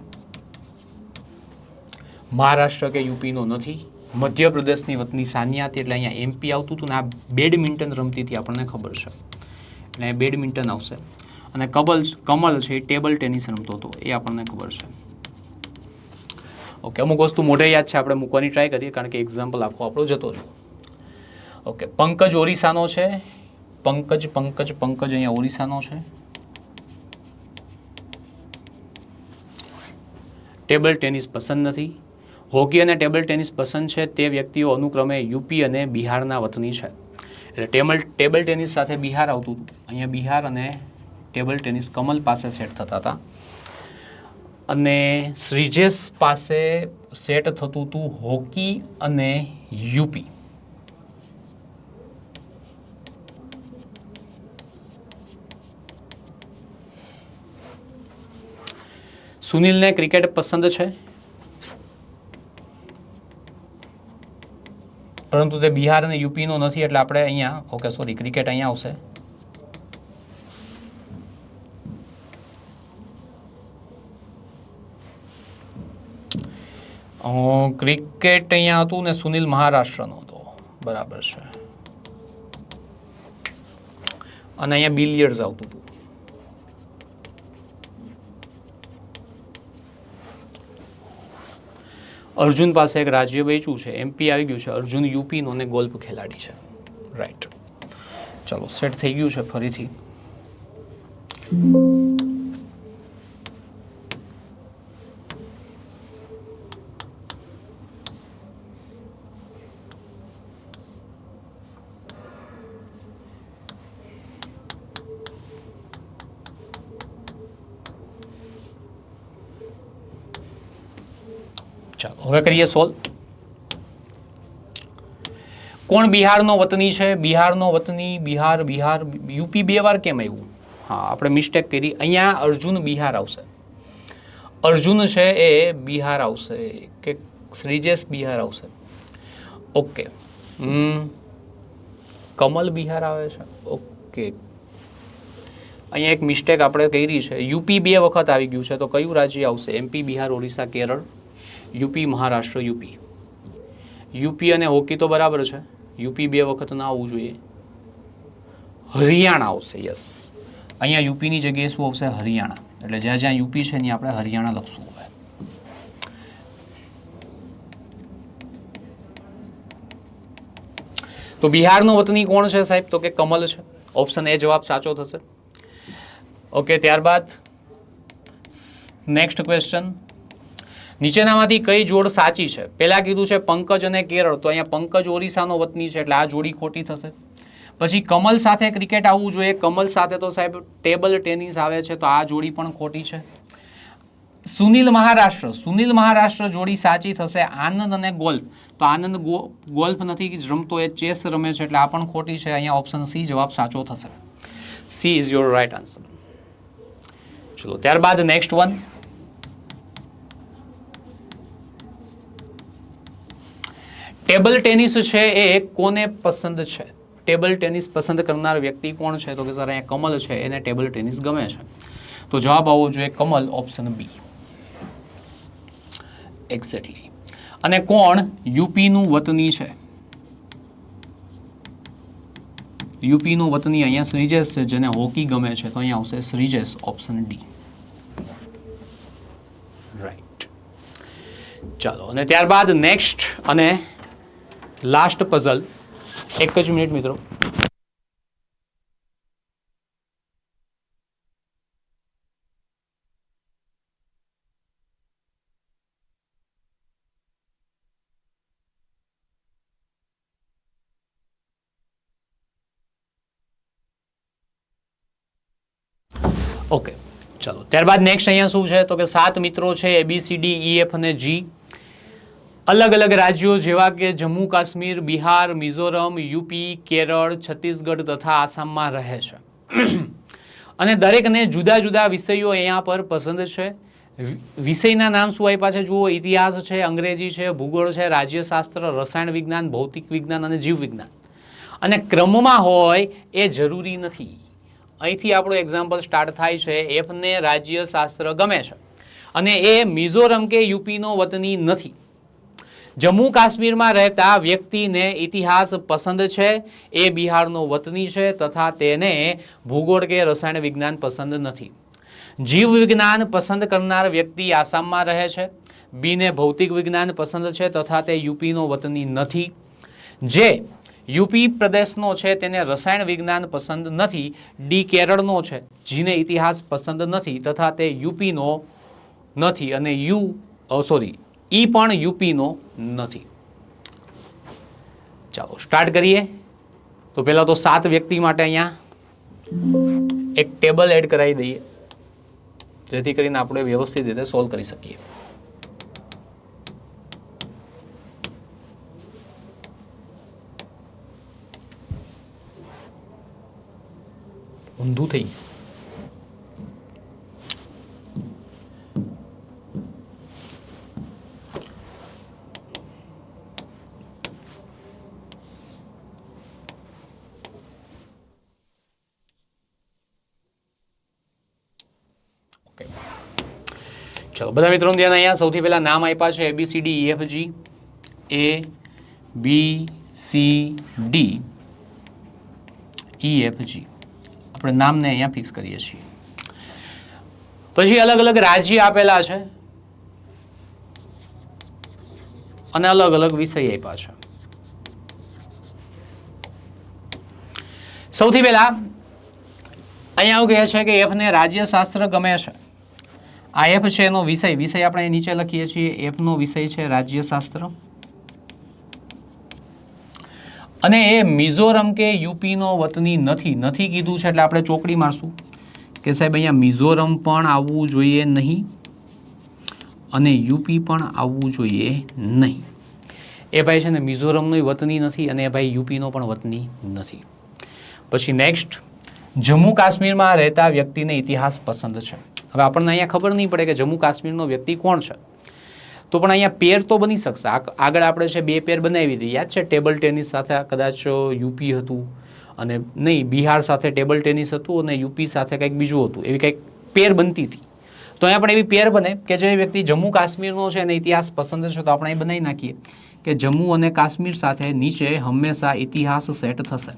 મહારાષ્ટ્ર કે યુપીનો નથી. મધ્યપ્રદેશની વતની સાનિયા હતી એટલે અહીંયા એમપી આવતું હતું. ને આ બેડમિન્ટન રમતી હતી આપણને ખબર છે એટલે બેડમિન્ટન આવશે. અને કમલ છે એ ટેબલ ટેનિસ રમતો હતો એ આપણને ખબર છે. ઓકે, અમુક વસ્તુ મોઢે યાદ છે, આપણે મૂકવાની ટ્રાય કરીએ કારણ કે એક્ઝામ્પલ આખો આપણો જતો રહ્યો. ઓકે, પંકજ ઓરિસ્સાનો છે. પંકજ અહીંયા ઓરિસ્સાનો છે. ટેબલ ટેનિસ પસંદ નથી. હોકી અને ટેબલ ટેનિસ પસંદ છે તે વ્યક્તિઓ અનુક્રમે યુપી અને બિહારના વતની છે. એટલે ટેબલ ટેનિસ સાથે બિહાર આવતું હતું. અહીંયા બિહાર અને ટેબલ ટેનિસ કમલ પાસે સેટ થતા હતા. અને શ્રીજેશ પાસે સેટ થતું હતું હોકી અને યુપી. સુનિલને ક્રિકેટ પસંદ છે પરંતુ તે બિહાર અને યુપીનો નથી એટલે આપણે અહીંયા ઓકે સોરી ક્રિકેટ અહીંયા આવશે. ક્રિકેટ અહીંયા હતું ને સુનિલ મહારાષ્ટ્રનો હતો, બરાબર છે. અને અહીંયા બિલિયર્ડ્સ આવતું હતું. અર્જુન પાસે એક રાજ્ય બચ્યું છે, એમપી આવી ગયું છે. અર્જુન યુપીનો અને ગોલ્ફ ખેલાડી છે. રાઈટ, ચલો સેટ થઈ ગયું છે ફરીથી. ચાલો હવે કરીએ સોલ્વ. કોણ બિહારનો વતની છે? બિહારનો વતની બિહાર યુપી બે વાર કેમ આવ્યું? હા, આપણે મિસ્ટેક કરી. અહીંયા અર્જુન બિહાર આવશે. અર્જુન છે એ બિહાર આવશે કે શ્રીજેશ બિહાર આવશે. ઓકે, કમલ બિહાર આવે છે. ઓકે, અહીંયા એક મિસ્ટેક આપણે કરી છે. યુપી બે વખત આવી ગયું છે તો કયું રાજ્ય આવશે? MP, Bihar, Orissa, Kerala. UP, Maharashtra, UP. UP અને હોકી તો બરાબર છે. યુપી બે વખત ના આવવું જોઈએ. હરિયાણા આવશે. યસ, અહીંયા યુપીની જગ્યાએ શું આવશે? હરિયાણા. એટલે જ્યાં જ્યાં યુપી છે ત્યાં આપણે હરિયાણા લખશું. હવે તો બિહારનો વતની કોણ છે સાહેબ? તો કે કમલ છે. ઓપ્શન એ જવાબ સાચો થશે. ઓકે, ત્યારબાદ નેક્સ્ટ ક્વેશ્ચન. નીચેનામાંથી કઈ જોડ સાચી છે? પહેલા કીધું છે પંકજ અને કેરળ, તો અહીંયા પંકજ ઓરિસ્સાનો વતની છે એટલે આ જોડી ખોટી થશે. પછી કમલ સાથે ક્રિકેટ આવવું જોઈએ. કમલ સાથે તો સાહેબ ટેબલ ટેનિસ આવે છે તો આ જોડી પણ ખોટી છે. સુનિલ મહારાષ્ટ્ર જોડી સાચી થશે. આનંદ અને ગોલ્ફ, તો આનંદ ગોલ્ફ નથી રમતો, એ ચેસ રમે છે એટલે આ પણ ખોટી છે. અહીંયા ઓપ્શન સી જવાબ સાચો થશે. C is your right answer. ચલો ત્યારબાદ નેક્સ્ટ વન. ટેબલ ટેનિસ છે એ કોને પસંદ છે? ટેબલ ટેનિસ પસંદ કરનાર વ્યક્તિ કોણ છે? તો કે સર અહીંયા કમલ છે, એને ટેબલ ટેનિસ ગમે છે. તો જવાબ આવવો જોઈએ કમલ, ઓપ્શન બી. એક્ઝેક્ટલી. અને કોણ યુપીનું વતની છે? યુપીનું વતની અહીંયા શ્રીજેશ છે, જેને હોકી ગમે છે તો અહીંયા આવશે શ્રીજેશ, ઓપ્શન ડી. રાઈટ. ચાલો અને ત્યારબાદ નેક્સ્ટ અને લાસ્ટ પઝલ. એક જ મિનિટ મિત્રો. ઓકે, ચલો ત્યારબાદ નેક્સ્ટ અહીંયા શું છે તો કે 7 મિત્રો છે ABCD EF અને G, અલગ અલગ રાજ્યો જેવા કે જમ્મુ કાશ્મીર, બિહાર, મિઝોરમ, યુપી, કેરળ, છત્તીસગઢ તથા આસામમાં રહે છે અને દરેકને જુદા જુદા વિષયો અહીંયા પર પસંદ છે. વિષયના નામ શું આપ્યા છે જુઓ, ઇતિહાસ છે, અંગ્રેજી છે, ભૂગોળ છે, રાજ્યશાસ્ત્ર, રસાયણ વિજ્ઞાન, ભૌતિક વિજ્ઞાન અને જીવ વિજ્ઞાન. અને ક્રમમાં હોય એ જરૂરી નથી. અહીંથી આપણો એક્ઝામ્પલ સ્ટાર્ટ થાય છે. એફને રાજ્યશાસ્ત્ર ગમે છે અને એ મિઝોરમ કે યુપીનો વતની નથી. જમ્મુ કાશ્મીરમાં રહેતા વ્યક્તિને ઇતિહાસ પસંદ છે, એ બિહારનો વતની છે તથા તેને ભૂગોળ કે રસાયણ વિજ્ઞાન પસંદ નથી. જીવ વિજ્ઞાન પસંદ કરનાર વ્યક્તિ આસામમાં રહે છે. બીને ભૌતિક વિજ્ઞાન પસંદ છે તથા તે યુપીનો વતની નથી. જે યુપી પ્રદેશનો છે તેને રસાયણ વિજ્ઞાન પસંદ નથી. ડી કેરળનો છે, જીને ઇતિહાસ પસંદ નથી તથા તે યુપીનો નથી અને ઈ પણ યુપીનો નથી. ચાલો સ્ટાર્ટ કરીએ. તો પહેલા તો 7 વ્યક્તિ માટે અહીંયા એક ટેબલ એડ કરાવી દઈએ જેથી કરીને આપણે વ્યવસ્થિત રીતે સોલ્વ કરી શકીએ. ઊંધું થઈ ચલો બધા મિત્રોનું ધ્યાન. અહીંયા સૌથી પહેલા નામ આપ્યા છે ABCD EFG, ABCD EFG. આપણે નામને અહીંયા ફિક્સ કરીએ છીએ. પછી અલગ અલગ રાજ્ય આપેલા છે અને અલગ અલગ વિષય આપ્યા છે. સૌથી પહેલા અહીંયા એવું કહે છે કે એફને રાજ્યશાસ્ત્ર ગમે છે. આ એફ છે એનો વિષય આપણે નીચે લખીએ છીએ. એફનો વિષય છે રાજ્યશાસ્ત્ર અને એ મિઝોરમ કે યુપીનો વતની નથી કીધું છે એટલે આપણે ચોકડી મારશું કે સાહેબ અહીંયા મિઝોરમ પણ આવવું જોઈએ નહીં અને યુપી પણ આવવું જોઈએ નહીં. એ ભાઈ છે ને મિઝોરમનો વતની નથી અને એ ભાઈ યુપીનો પણ વતની નથી. પછી નેક્સ્ટ, જમ્મુ કાશ્મીરમાં રહેતા વ્યક્તિને ઇતિહાસ પસંદ છે. હવે આપણને અહીંયા ખબર નહીં પડે કે જમ્મુ કાશ્મીરનો વ્યક્તિ કોણ છે, તો પણ અહીંયા પેર તો બની શકશે. આગળ આપણે છે 2 પેર બનાવી હતી, યાદ છે? ટેબલ ટેનિસ સાથે કદાચ યુપી હતું અને નહીં બિહાર સાથે ટેબલ ટેનિસ હતું અને યુપી સાથે કંઈક બીજું હતું, એવી કંઈક પેર બનતી હતી. તો અહીંયા પણ એવી પેર બને કે જે વ્યક્તિ જમ્મુ કાશ્મીરનો છે અને ઇતિહાસ પસંદ છે, તો આપણે એ બનાવી નાખીએ કે જમ્મુ અને કાશ્મીર સાથે નીચે હંમેશા ઇતિહાસ સેટ થશે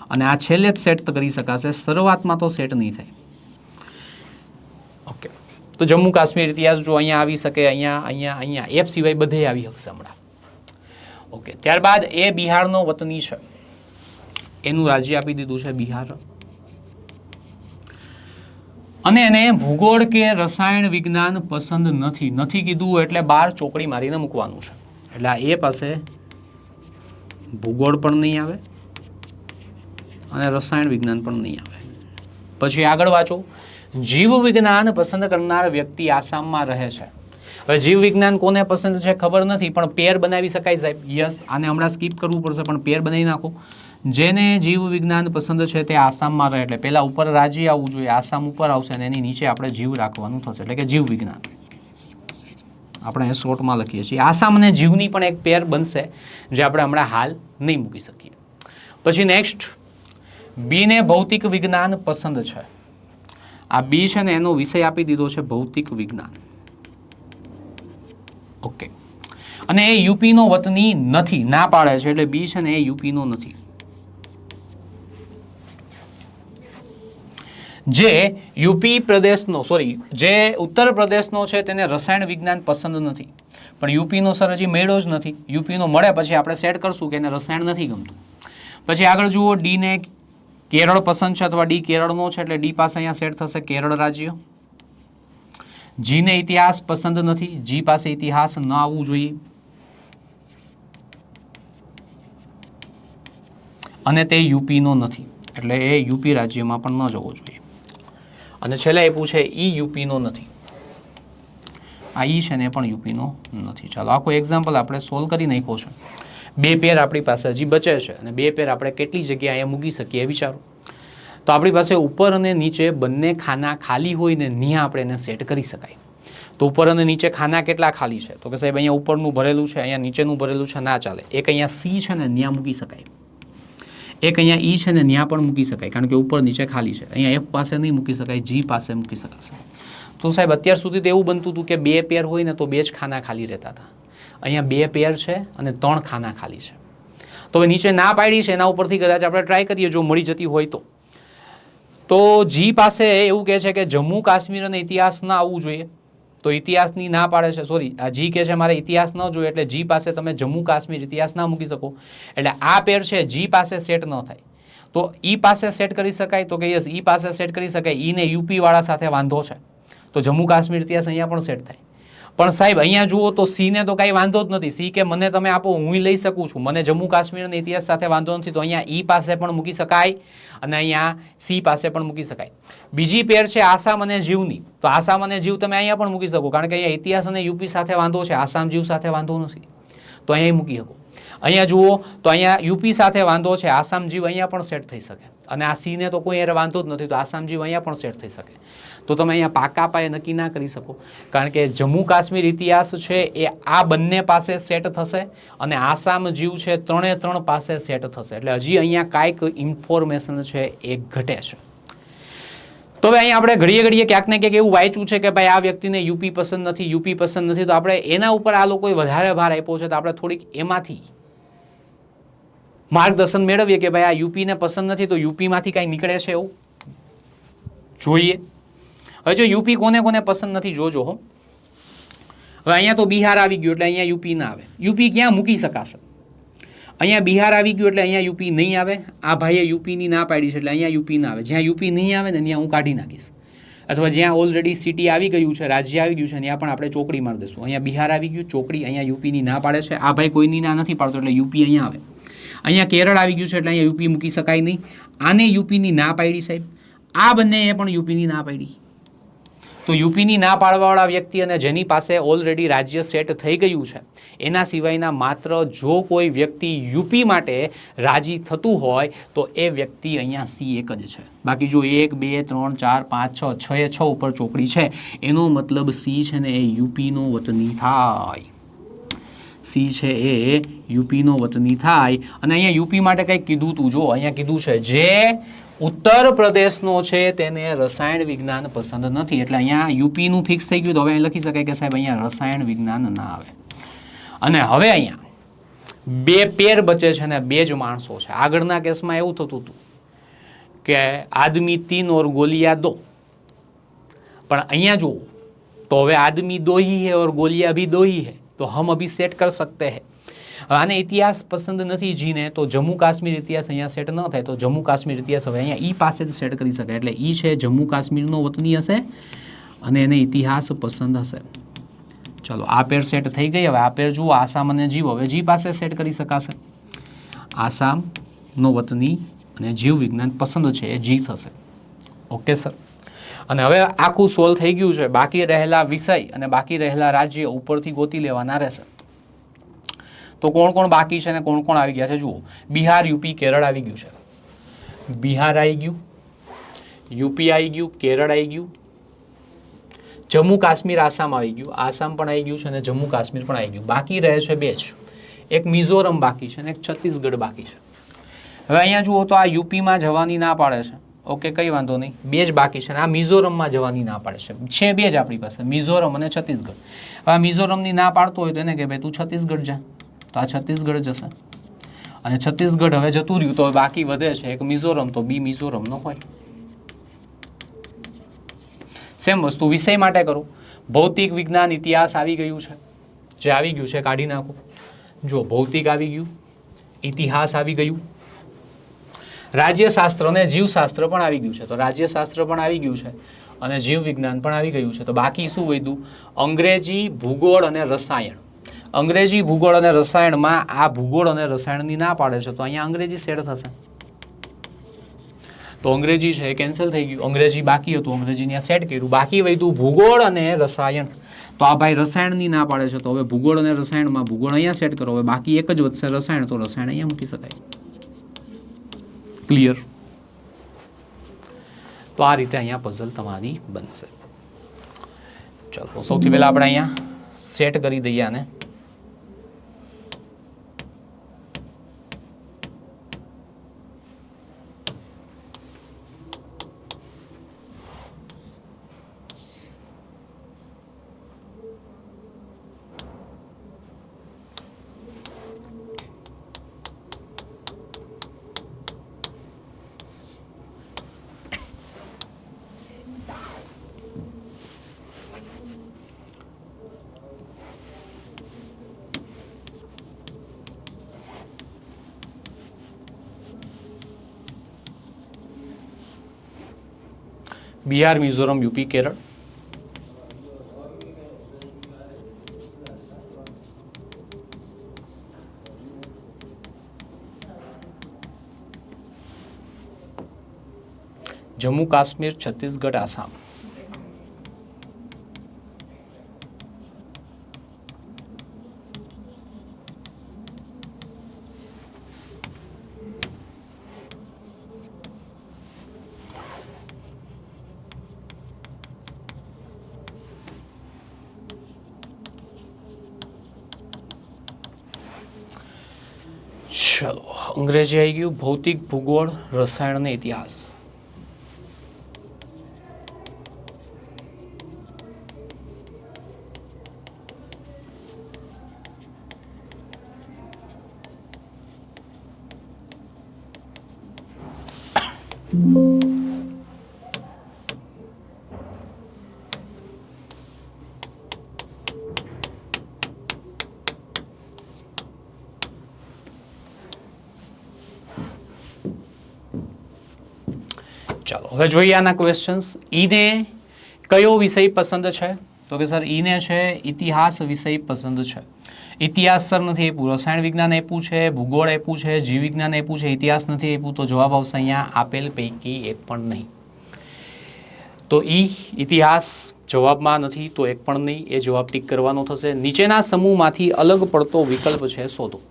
અને આ છેલ્લે જ સેટ કરી શકાશે, શરૂઆતમાં તો સેટ નહીં થાય. ઓકે, તો જમ્મુ કાશ્મીર ઇતિહાસ જો અહીંયા આવી શકે, અહીંયા એફ સિવાય બધે આવી શકશે હમણાં. ઓકે, ત્યારબાદ એ બિહારનો વતની છે, એનું રાજ્ય આપી દીધું છે બિહાર અને એને ભૂગોળ કે રસાયણ વિજ્ઞાન પસંદ નથી કીધું એટલે 12 ચોકડી મારીને મૂકવાનું છે. એટલે આ એ પાસે ભૂગોળ પણ નહીં આવે અને રસાયણ વિજ્ઞાન પણ નહીં આવે. પછી આગળ વાંચો, જીવ વિજ્ઞાન પસંદ કરનાર વ્યક્તિ આસામમાં રહે છે. હવે જીવ વિજ્ઞાન કોને પસંદ છે ખબર નથી પણ પેર બનાવી શકાય સાહેબ. યસ, આને હમણાં સ્કીપ કરવું પડશે પણ પેર બનાવી નાખો. જેને જીવ વિજ્ઞાન પસંદ છે તે આસામમાં રહે એટલે પહેલા ઉપર રાજ્ય આવવું જોઈએ, આસામ ઉપર આવશે અને એની નીચે આપણે જીવ રાખવાનું થશે એટલે કે જીવ વિજ્ઞાન આપણે શોર્ટમાં લખીએ છીએ. આસામ અને જીવની પણ એક પેર બનશે જે આપણે હમણાં હાલ નહીં મૂકી શકીએ. પછી નેક્સ્ટ, બીને ભૌતિક વિજ્ઞાન પસંદ છે. આ બી છે ને એનો વિષય આપી દીધો છે ભૌતિક વિજ્ઞાન. ઓકે, અને એ યુપીનો વતની નથી, ના પાડે છે એટલે બી છે ને એ યુપીનો નથી. જે યુપી પ્રદેશનો જે ઉત્તર પ્રદેશનો છે તેને રસાયણ વિજ્ઞાન પસંદ નથી પણ યુપીનો સર હજી મેળ્યો જ નથી. યુપીનો મળે પછી આપણે સેટ કરશું કે એને રસાયણ નથી ગમતું. પછી આગળ જુઓ, ડી ને કેરળ પસંદ છે અથવા ડી કેરળનો છે એટલે ડી પાસે અહીંયા સેટ થશે કેરળ રાજ્ય. જી ને ઇતિહાસ પસંદ નથી, જી પાસે ઇતિહાસ ન આવવું જોઈએ અને તે યુપીનો નથી એટલે એ યુપી રાજ્યમાં પણ ન જવો જોઈએ. અને છેલ્લે આપ્યું છે ઈ યુપીનો નથી. આ ઈ છે ને એ પણ યુપીનો નથી. ચાલો આખો એક્ઝામ્પલ આપણે સોલ્વ કરી નાખ્યો છે. 2 પેર આપણી પાસે હજી બચે છે અને 2 પેર આપણે કેટલી જગ્યાએ અહીંયા મૂકી શકીએ એ વિચારો. તો આપણી પાસે ઉપર અને નીચે બંને ખાના ખાલી હોય ને ત્યાં આપણે એને સેટ કરી શકાય. તો ઉપર અને નીચે ખાના કેટલા ખાલી છે? તો કે સાહેબ અહીંયા ઉપરનું ભરેલું છે, અહીંયા નીચેનું ભરેલું છે, ના ચાલે. એક અહીંયા સી છે ને ત્યાં મૂકી શકાય, એક અહીંયા ઈ છે ને ત્યાં પણ મૂકી શકાય, કારણ કે ઉપર નીચે ખાલી છે. અહીંયા એફ પાસે નહીં મૂકી શકાય, જી પાસે મૂકી શકાશે. તો સાહેબ અત્યાર સુધી તો એવું બનતું હતું કે 2 પેર હોય ને તો 2 જ ખાના ખાલી રહેતા હતા. અહીંયા 2 પેર છે અને 3 ખાના ખાલી છે. તો હવે નીચે ના પાડી છે, એના ઉપરથી કદાચ આપણે ટ્રાય કરીએ જો મળી જતી હોય તો જી પાસે એવું કહે છે કે જમ્મુ કાશ્મીર અને ઇતિહાસ ના આવવું જોઈએ. તો ઇતિહાસની ના પાડે છે, સોરી આ જી કહે છે મારે ઇતિહાસ ન જોઈએ, એટલે જી પાસે તમે જમ્મુ કાશ્મીર ઇતિહાસ ના મૂકી શકો. એટલે આ પેર છે જી પાસે સેટ ન થાય. તો ઈ પાસે સેટ કરી શકાય? તો કે યસ ઈ પાસે સેટ કરી શકાય. ઈ ને યુપી વાળા સાથે વાંધો છે તો જમ્મુ કાશ્મીર ઇતિહાસ અહીંયા પણ સેટ થાય. પણ સાહેબ અહીંયા જુઓ તો સી ને તો કાંઈ વાંધો જ નથી. સી કે મને તમે આપો હું લઈ શકું છું, મને જમ્મુ કાશ્મીર અને ઇતિહાસ સાથે વાંધો નથી. તો અહીંયા ઈ પાસે પણ મૂકી શકાય અને અહીંયા સી પાસે પણ મૂકી શકાય. બીજી પેર છે આસામ અને જીવની. તો આસામ અને જીવ તમે અહીંયા પણ મૂકી શકો, કારણ કે અહીંયા ઇતિહાસ અને યુપી સાથે વાંધો છે, આસામ જીવ સાથે વાંધો નથી. તો અહીંયા મૂકી શકો. અહીંયા જુઓ તો અહીંયા યુપી સાથે વાંધો છે, આસામ જીવ અહીંયા પણ સેટ થઈ શકે. અને આ સી ને તો કોઈ વાંધો જ નથી, તો આસામ જીવ અહીંયા પણ સેટ થઈ શકે. તો તમે અહીંયા પાકા પાયે નક્કી ના કરી શકો, કારણ કે જમ્મુ કાશ્મીર ઇતિહાસ છે એ આ બંને પાસે સેટ થશે અને આસામ જીવ છે 3 પાસે સેટ થશે. એટલે હજી અહીંયા કાંઈક ઇન્ફોર્મેશન છે એ ઘટે છે. તો હવે અહીંયા આપણે ઘડીએ ક્યાંક ને ક્યાંક એવું વાંચ્યું છે કે ભાઈ આ વ્યક્તિને યુપી પસંદ નથી, યુપી પસંદ નથી. તો આપણે એના ઉપર આ લોકોએ વધારે ભાર આપ્યો છે, તો આપણે થોડીક એમાંથી માર્ગદર્શન મેળવીએ કે ભાઈ આ યુપીને પસંદ નથી તો યુપીમાંથી કાંઈ નીકળે છે એવું જોઈએ. હવે જો યુપી કોને કોને પસંદ નથી જોજો હો. હવે અહીંયા તો બિહાર આવી ગયું એટલે અહીંયા યુપી ના આવે. યુપી ક્યાં મૂકી શકાશે? અહીંયા બિહાર આવી ગયું એટલે અહીંયા યુપી નહીં આવે. આ ભાઈએ યુપીની ના પાડી છે એટલે અહીંયા યુપી ના આવે. જ્યાં યુપી નહીં આવે ને ત્યાં હું કાઢી નાખીશ. અથવા જ્યાં ઓલરેડી સિટી આવી ગયું છે, રાજ્ય આવી ગયું છે, ત્યાં પણ આપણે ચોકડી મારી દઈશું. અહીંયા બિહાર આવી ગયું ચોકડી, અહીંયા યુપીની ના પાડે છે. આ ભાઈ કોઈની ના નથી પાડતો એટલે યુપી અહીંયા આવે. અહીંયા કેરળ આવી ગયું છે એટલે અહીંયા યુપી મૂકી શકાય નહીં. આને યુપીની ના પાડી સાહેબ, આ બંનેએ પણ યુપીની ના પાડી. તો યુપીની ના પાડવાવાળા વ્યક્તિ અને જેની પાસે ઓલરેડી રાજ્ય સેટ થઈ ગયું છે એના સિવાયના માત્ર જો કોઈ વ્યક્તિ યુપી માટે રાજી થતું હોય તો એ વ્યક્તિ અહીંયા સી એક જ છે. બાકી જો 1 2 3 4 5 6 6 ઉપર ચોકડી છે એનો મતલબ સી છે ને એ યુપીનો વતની થાય. સી છે એ યુપીનો વતની થાય. અને અહીંયા યુપી માટે કંઈક કીધું તું, જો અહીંયા કીધું છે જે ઉત્તર પ્રદેશનો છે તેને રસાયણ વિજ્ઞાન પસંદ નથી. એટલે અહીંયા યુપીનું ફિક્સ થઈ ગયું. તો હવે અહીં લખી શકાય કે સાહેબ અહીંયા રસાયણ વિજ્ઞાન ના આવે. અને હવે અહીંયા 2 પેર બચે છે ને 2 જ માણસો છે. આગળના કેસમાં એવું થતું હતું કે આદમી 3 ઓર ગોલિયા 2, પણ અહીંયા જુઓ તો હવે આદમી 2 ही है और गोलियां भी 2 ही है, तो हम अभी सेट कर सकते हैं. આને ઇતિહાસ પસંદ નથી જીને તો જમ્મુ કાશ્મીર ઇતિહાસ અહીંયા સેટ ન થાય. તો જમ્મુ કાશ્મીર ઇતિહાસ હવે અહીંયા ઈ પાસે જ સેટ કરી શકાય. એટલે ઈ છે જમ્મુ કાશ્મીરનો વતની હશે અને એને ઇતિહાસ પસંદ હશે. ચલો આ પેર સેટ થઈ ગઈ. હવે આ પેર જુઓ આસામ અને જીવ, હવે જી પાસે સેટ કરી શકાશે. આસામનો વતની અને જીવ વિજ્ઞાન પસંદ છે એ જી થશે. Okay sir. અને હવે આખું સોલ્વ થઈ ગયું છે. બાકી રહેલા વિષય અને બાકી રહેલા રાજ્ય ઉપરથી ગોતી લેવાના રહેશે. તો કોણ કોણ બાકી છે અને કોણ કોણ આવી ગયા છે જુઓ. બિહાર યુપી કેરળ આવી ગયું છે. બિહાર આવી ગયું, યુપી આવી ગયું, કેરળ આવી ગયું, જમ્મુ કાશ્મીર આસામ આવી ગયું, આસામ પણ આવી ગયું છે અને જમ્મુ કાશ્મીર પણ આવી ગયું. બાકી રહે છે 2 જ, એક મિઝોરમ બાકી છે અને એક છત્તીસગઢ બાકી છે. હવે અહીંયા જુઓ તો આ યુપીમાં જવાની ના પાડે છે. ઓકે કંઈ વાંધો નહીં, 2 જ બાકી છે. આ મિઝોરમમાં જવાની ના પાડે છે 2 જ આપણી પાસે, મિઝોરમ અને છત્તીસગઢ. હવે આ મિઝોરમની ના પાડતો હોય તો એને કે ભાઈ તું છત્તીસગઢ જા, તો આ છત્તીસગઢ જશે. અને છત્તીસગઢ હવે જતું રહ્યું તો બાકી વધે છે એક મિઝોરમ, તો બી મિઝોરમનો હોય. સેમ વસ્તુ વિષય માટે કરો. ભૌતિક વિજ્ઞાન ઇતિહાસ આવી ગયું છે, જે આવી ગયું છે કાઢી નાખો. જો ભૌતિક આવી ગયું, ઇતિહાસ આવી ગયું, રાજ્યશાસ્ત્ર અને જીવશાસ્ત્ર પણ આવી ગયું છે. તો રાજ્યશાસ્ત્ર પણ આવી ગયું છે અને જીવ વિજ્ઞાન પણ આવી ગયું છે. તો બાકી શું વધ્યું? અંગ્રેજી, ભૂગોળ અને રસાયણ. અંગ્રેજી, ભૂગોળ અને રસાયણમાં આ ભૂગોળ અને રસાયણની ના પાડે છે તો અહીંયા અંગ્રેજી સેટ થશે. તો અંગ્રેજી છે કેન્સલ થઈ ગયું, અંગ્રેજી બાકી હતું, અંગ્રેજી ત્યાં સેટ કર્યું, બાકી વધ્યું ભૂગોળ અને રસાયણ. તો આ ભાઈ રસાયણની ના પાડે છે, તો હવે ભૂગોળ અને રસાયણમાં ભૂગોળ અહીંયા સેટ કરો, હવે બાકી એક જ વધશે રસાયણ, તો રસાયણ અહીંયા મૂકી શકાય. ક્લિયર? તો આ રીતે અહીંયા પઝલ તમારી બનશે. ચલો સૌથી પહેલા આપણે અહીંયા સેટ કરી દઈએ આને. બિહાર, મિઝોરમ, યુપી, કેરળ. જમ્મુ કાશ્મીર, છત્તીસગઢ, આસામ. ચલો અંગ્રેજી આવી ગયું, ભૌતિક, ભૂગોળ, રસાયણ અને ઇતિહાસ. ચાલો હવે જોઈએ આના ક્વેશ્ચન્સ. ઈને કયો વિષય પસંદ છે? તો કે સર ઈને છે ઇતિહાસ વિષય પસંદ છે. ઇતિહાસ સર નથી આપ્યું, રસાયણ વિજ્ઞાન આપ્યું છે, ભૂગોળ આપ્યું છે, જીવ વિજ્ઞાન આપ્યું છે, ઇતિહાસ નથી આપ્યું, તો જવાબ આવશે અહીંયા આપેલ પૈકી એક પણ નહીં. તો ઇતિહાસ જવાબમાં નથી, તો એક પણ નહીં, એ જવાબ ટીક કરવાનો થશે. નીચેના સમૂહમાંથી અલગ પડતો વિકલ્પ છે શોધો.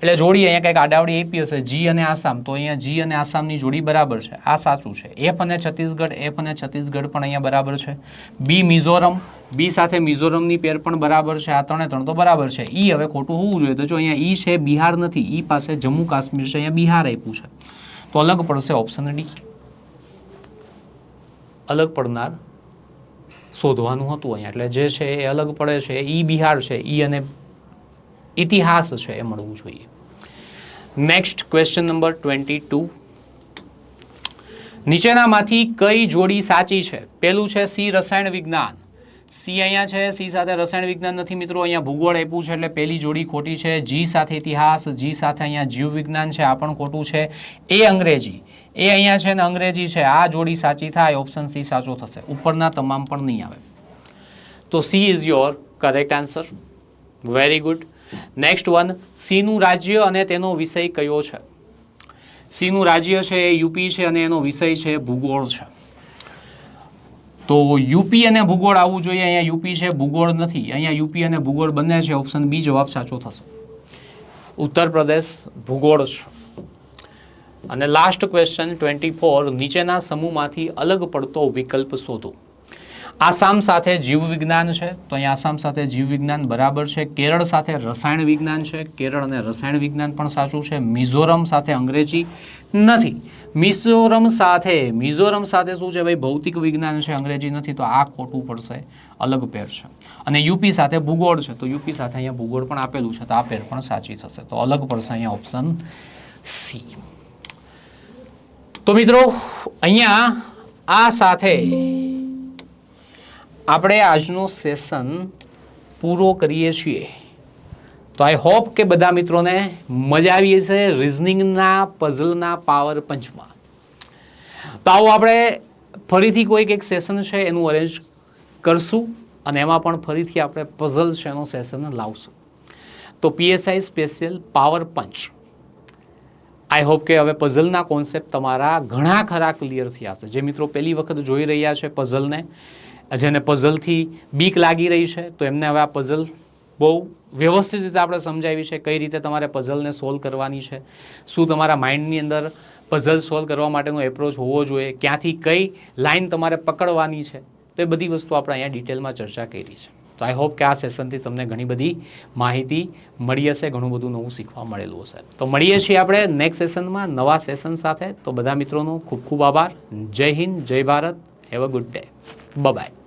એટલે જોડી અહીંયા કંઈક આડાવડી આપી હશે, જી અને આસામ, તો અહીંયા જી અને આસામની જોડી બરાબર છે, આ સાચું છે. એફ અને છત્તીસગઢ, એફ અને છત્તીસગઢ પણ અહીંયા બરાબર છે. બી મિઝોરમ, બી સાથે મિઝોરમની પેર પણ બરાબર છે, આ ત્રણે ત્રણ તો બરાબર છે. ઈ હવે ખોટું હોવું જોઈએ, તો જો અહીંયા ઈ છે બિહાર નથી, ઈ પાસે જમ્મુ કાશ્મીર છે, અહીંયા બિહાર આપ્યું છે, તો અલગ પડશે ઓપ્શન ડી. અલગ પડનાર શોધવાનું હતું અહીંયા, એટલે જે છે એ અલગ પડે છે, ઈ બિહાર છે, ઈ અને ઇતિહાસ છે એ મળવું જોઈએ. Next question number 22. નીચેનામાંથી કઈ જોડી સાચી છે? પેલું છે સી રસાયણ વિજ્ઞાન, સી અહીંયા છે, સી સાથે રસાયણ વિજ્ઞાન નથી મિત્રો, અહીંયા ભૂગોળ આપ્યું છે એટલે પહેલી જોડી ખોટી છે. જી સાથે ઇતિહાસ, જી સાથે અહીંયા જીવ વિજ્ઞાન છે, આ પણ ખોટું છે. એ અંગ્રેજી, એ અહીંયા છે ને અંગ્રેજી છે, આ જોડી સાચી થાય, ઓપ્શન સી સાચો થશે, ઉપરના તમામ પણ નહીં આવે. તો C is your correct answer. Very good. Next one, સીનું રાજ્ય અને તેનો વિષય કયો છે? સીનું રાજ્ય છે એ યુપી છે અને એનો વિષય છે ભૂગોળ છે. તો યુપી અને ભૂગોળ આવવું જોઈએ, અહીંયા યુપી છે ભૂગોળ નથી, અહીંયા યુપી અને ભૂગોળ બંને છે, ઓપ્શન બી જવાબ સાચો થશે. ઉત્તર પ્રદેશ ભૂગોળ છે. અને લાસ્ટ ક્વેશ્ચન 24, નીચેના સમૂહમાંથી અલગ પડતો વિકલ્પ શોધો. આસામ સાથે જીવ વિજ્ઞાન છે, તો અહીંયા આસામ સાથે જીવ વિજ્ઞાન બરાબર છે. કેરળ સાથે રસાયણ વિજ્ઞાન છે, કેરળ અને રસાયણ વિજ્ઞાન પણ સાચું છે. મિઝોરમ સાથે અંગ્રેજી નથી, મિઝોરમ સાથે શું છે ભાઈ ભૌતિક વિજ્ઞાન છે, અંગ્રેજી નથી, તો આ ખોટું પડશે, અલગ પેર છે. અને યુપી સાથે ભૂગોળ છે, તો યુપી સાથે અહીંયા ભૂગોળ પણ આપેલું છે, તો આ પેર પણ સાચી થશે, તો અલગ પડશે અહીંયા ઓપ્શન સી. તો મિત્રો અહીંયા આ સાથે આપણે આજનો સેશન પૂરો કરીએ છીએ. તો આઈ હોપ કે બધા મિત્રોને મજા આવી હશે રિઝનિંગના પઝલના પાવર પંચમાં. તો આવો આપણે ફરીથી કોઈક એક સેશન છે એનું અરેન્જ કરશું અને એમાં પણ ફરીથી આપણે પઝલ છે એનું સેશન લાવશું. તો PSI special power punch I hope કે હવે પઝલના કોન્સેપ્ટ તમારા ઘણા ખરા ક્લિયર થયા હશે. જે મિત્રો પહેલી વખત જોઈ રહ્યા છે પઝલને, જેને પઝલથી બીક લાગી રહી છે, તો એમને હવે આ પઝલ બહુ વ્યવસ્થિત રીતે આપણે સમજાવી છે, કઈ રીતે તમારે પઝલને સોલ્વ કરવાની છે, શું તમારા માઇન્ડની અંદર પઝલ સોલ્વ કરવા માટેનો એપ્રોચ હોવો જોઈએ, ક્યાંથી કઈ લાઈન તમારે પકડવાની છે, તો એ બધી વસ્તુ આપણે અહીંયા ડિટેલમાં ચર્ચા કરી છે. તો આઈ હોપ કે આ સેશનથી તમને ઘણી બધી માહિતી મળી હશે, ઘણું બધું નવું શીખવા મળેલું હશે. તો મળીએ છીએ આપણે નેક્સ્ટ સેશનમાં નવા સેશન સાથે. તો બધા મિત્રોનો ખૂબ ખૂબ આભાર. Jai Hind, Jai Bharat. Have a good day. By.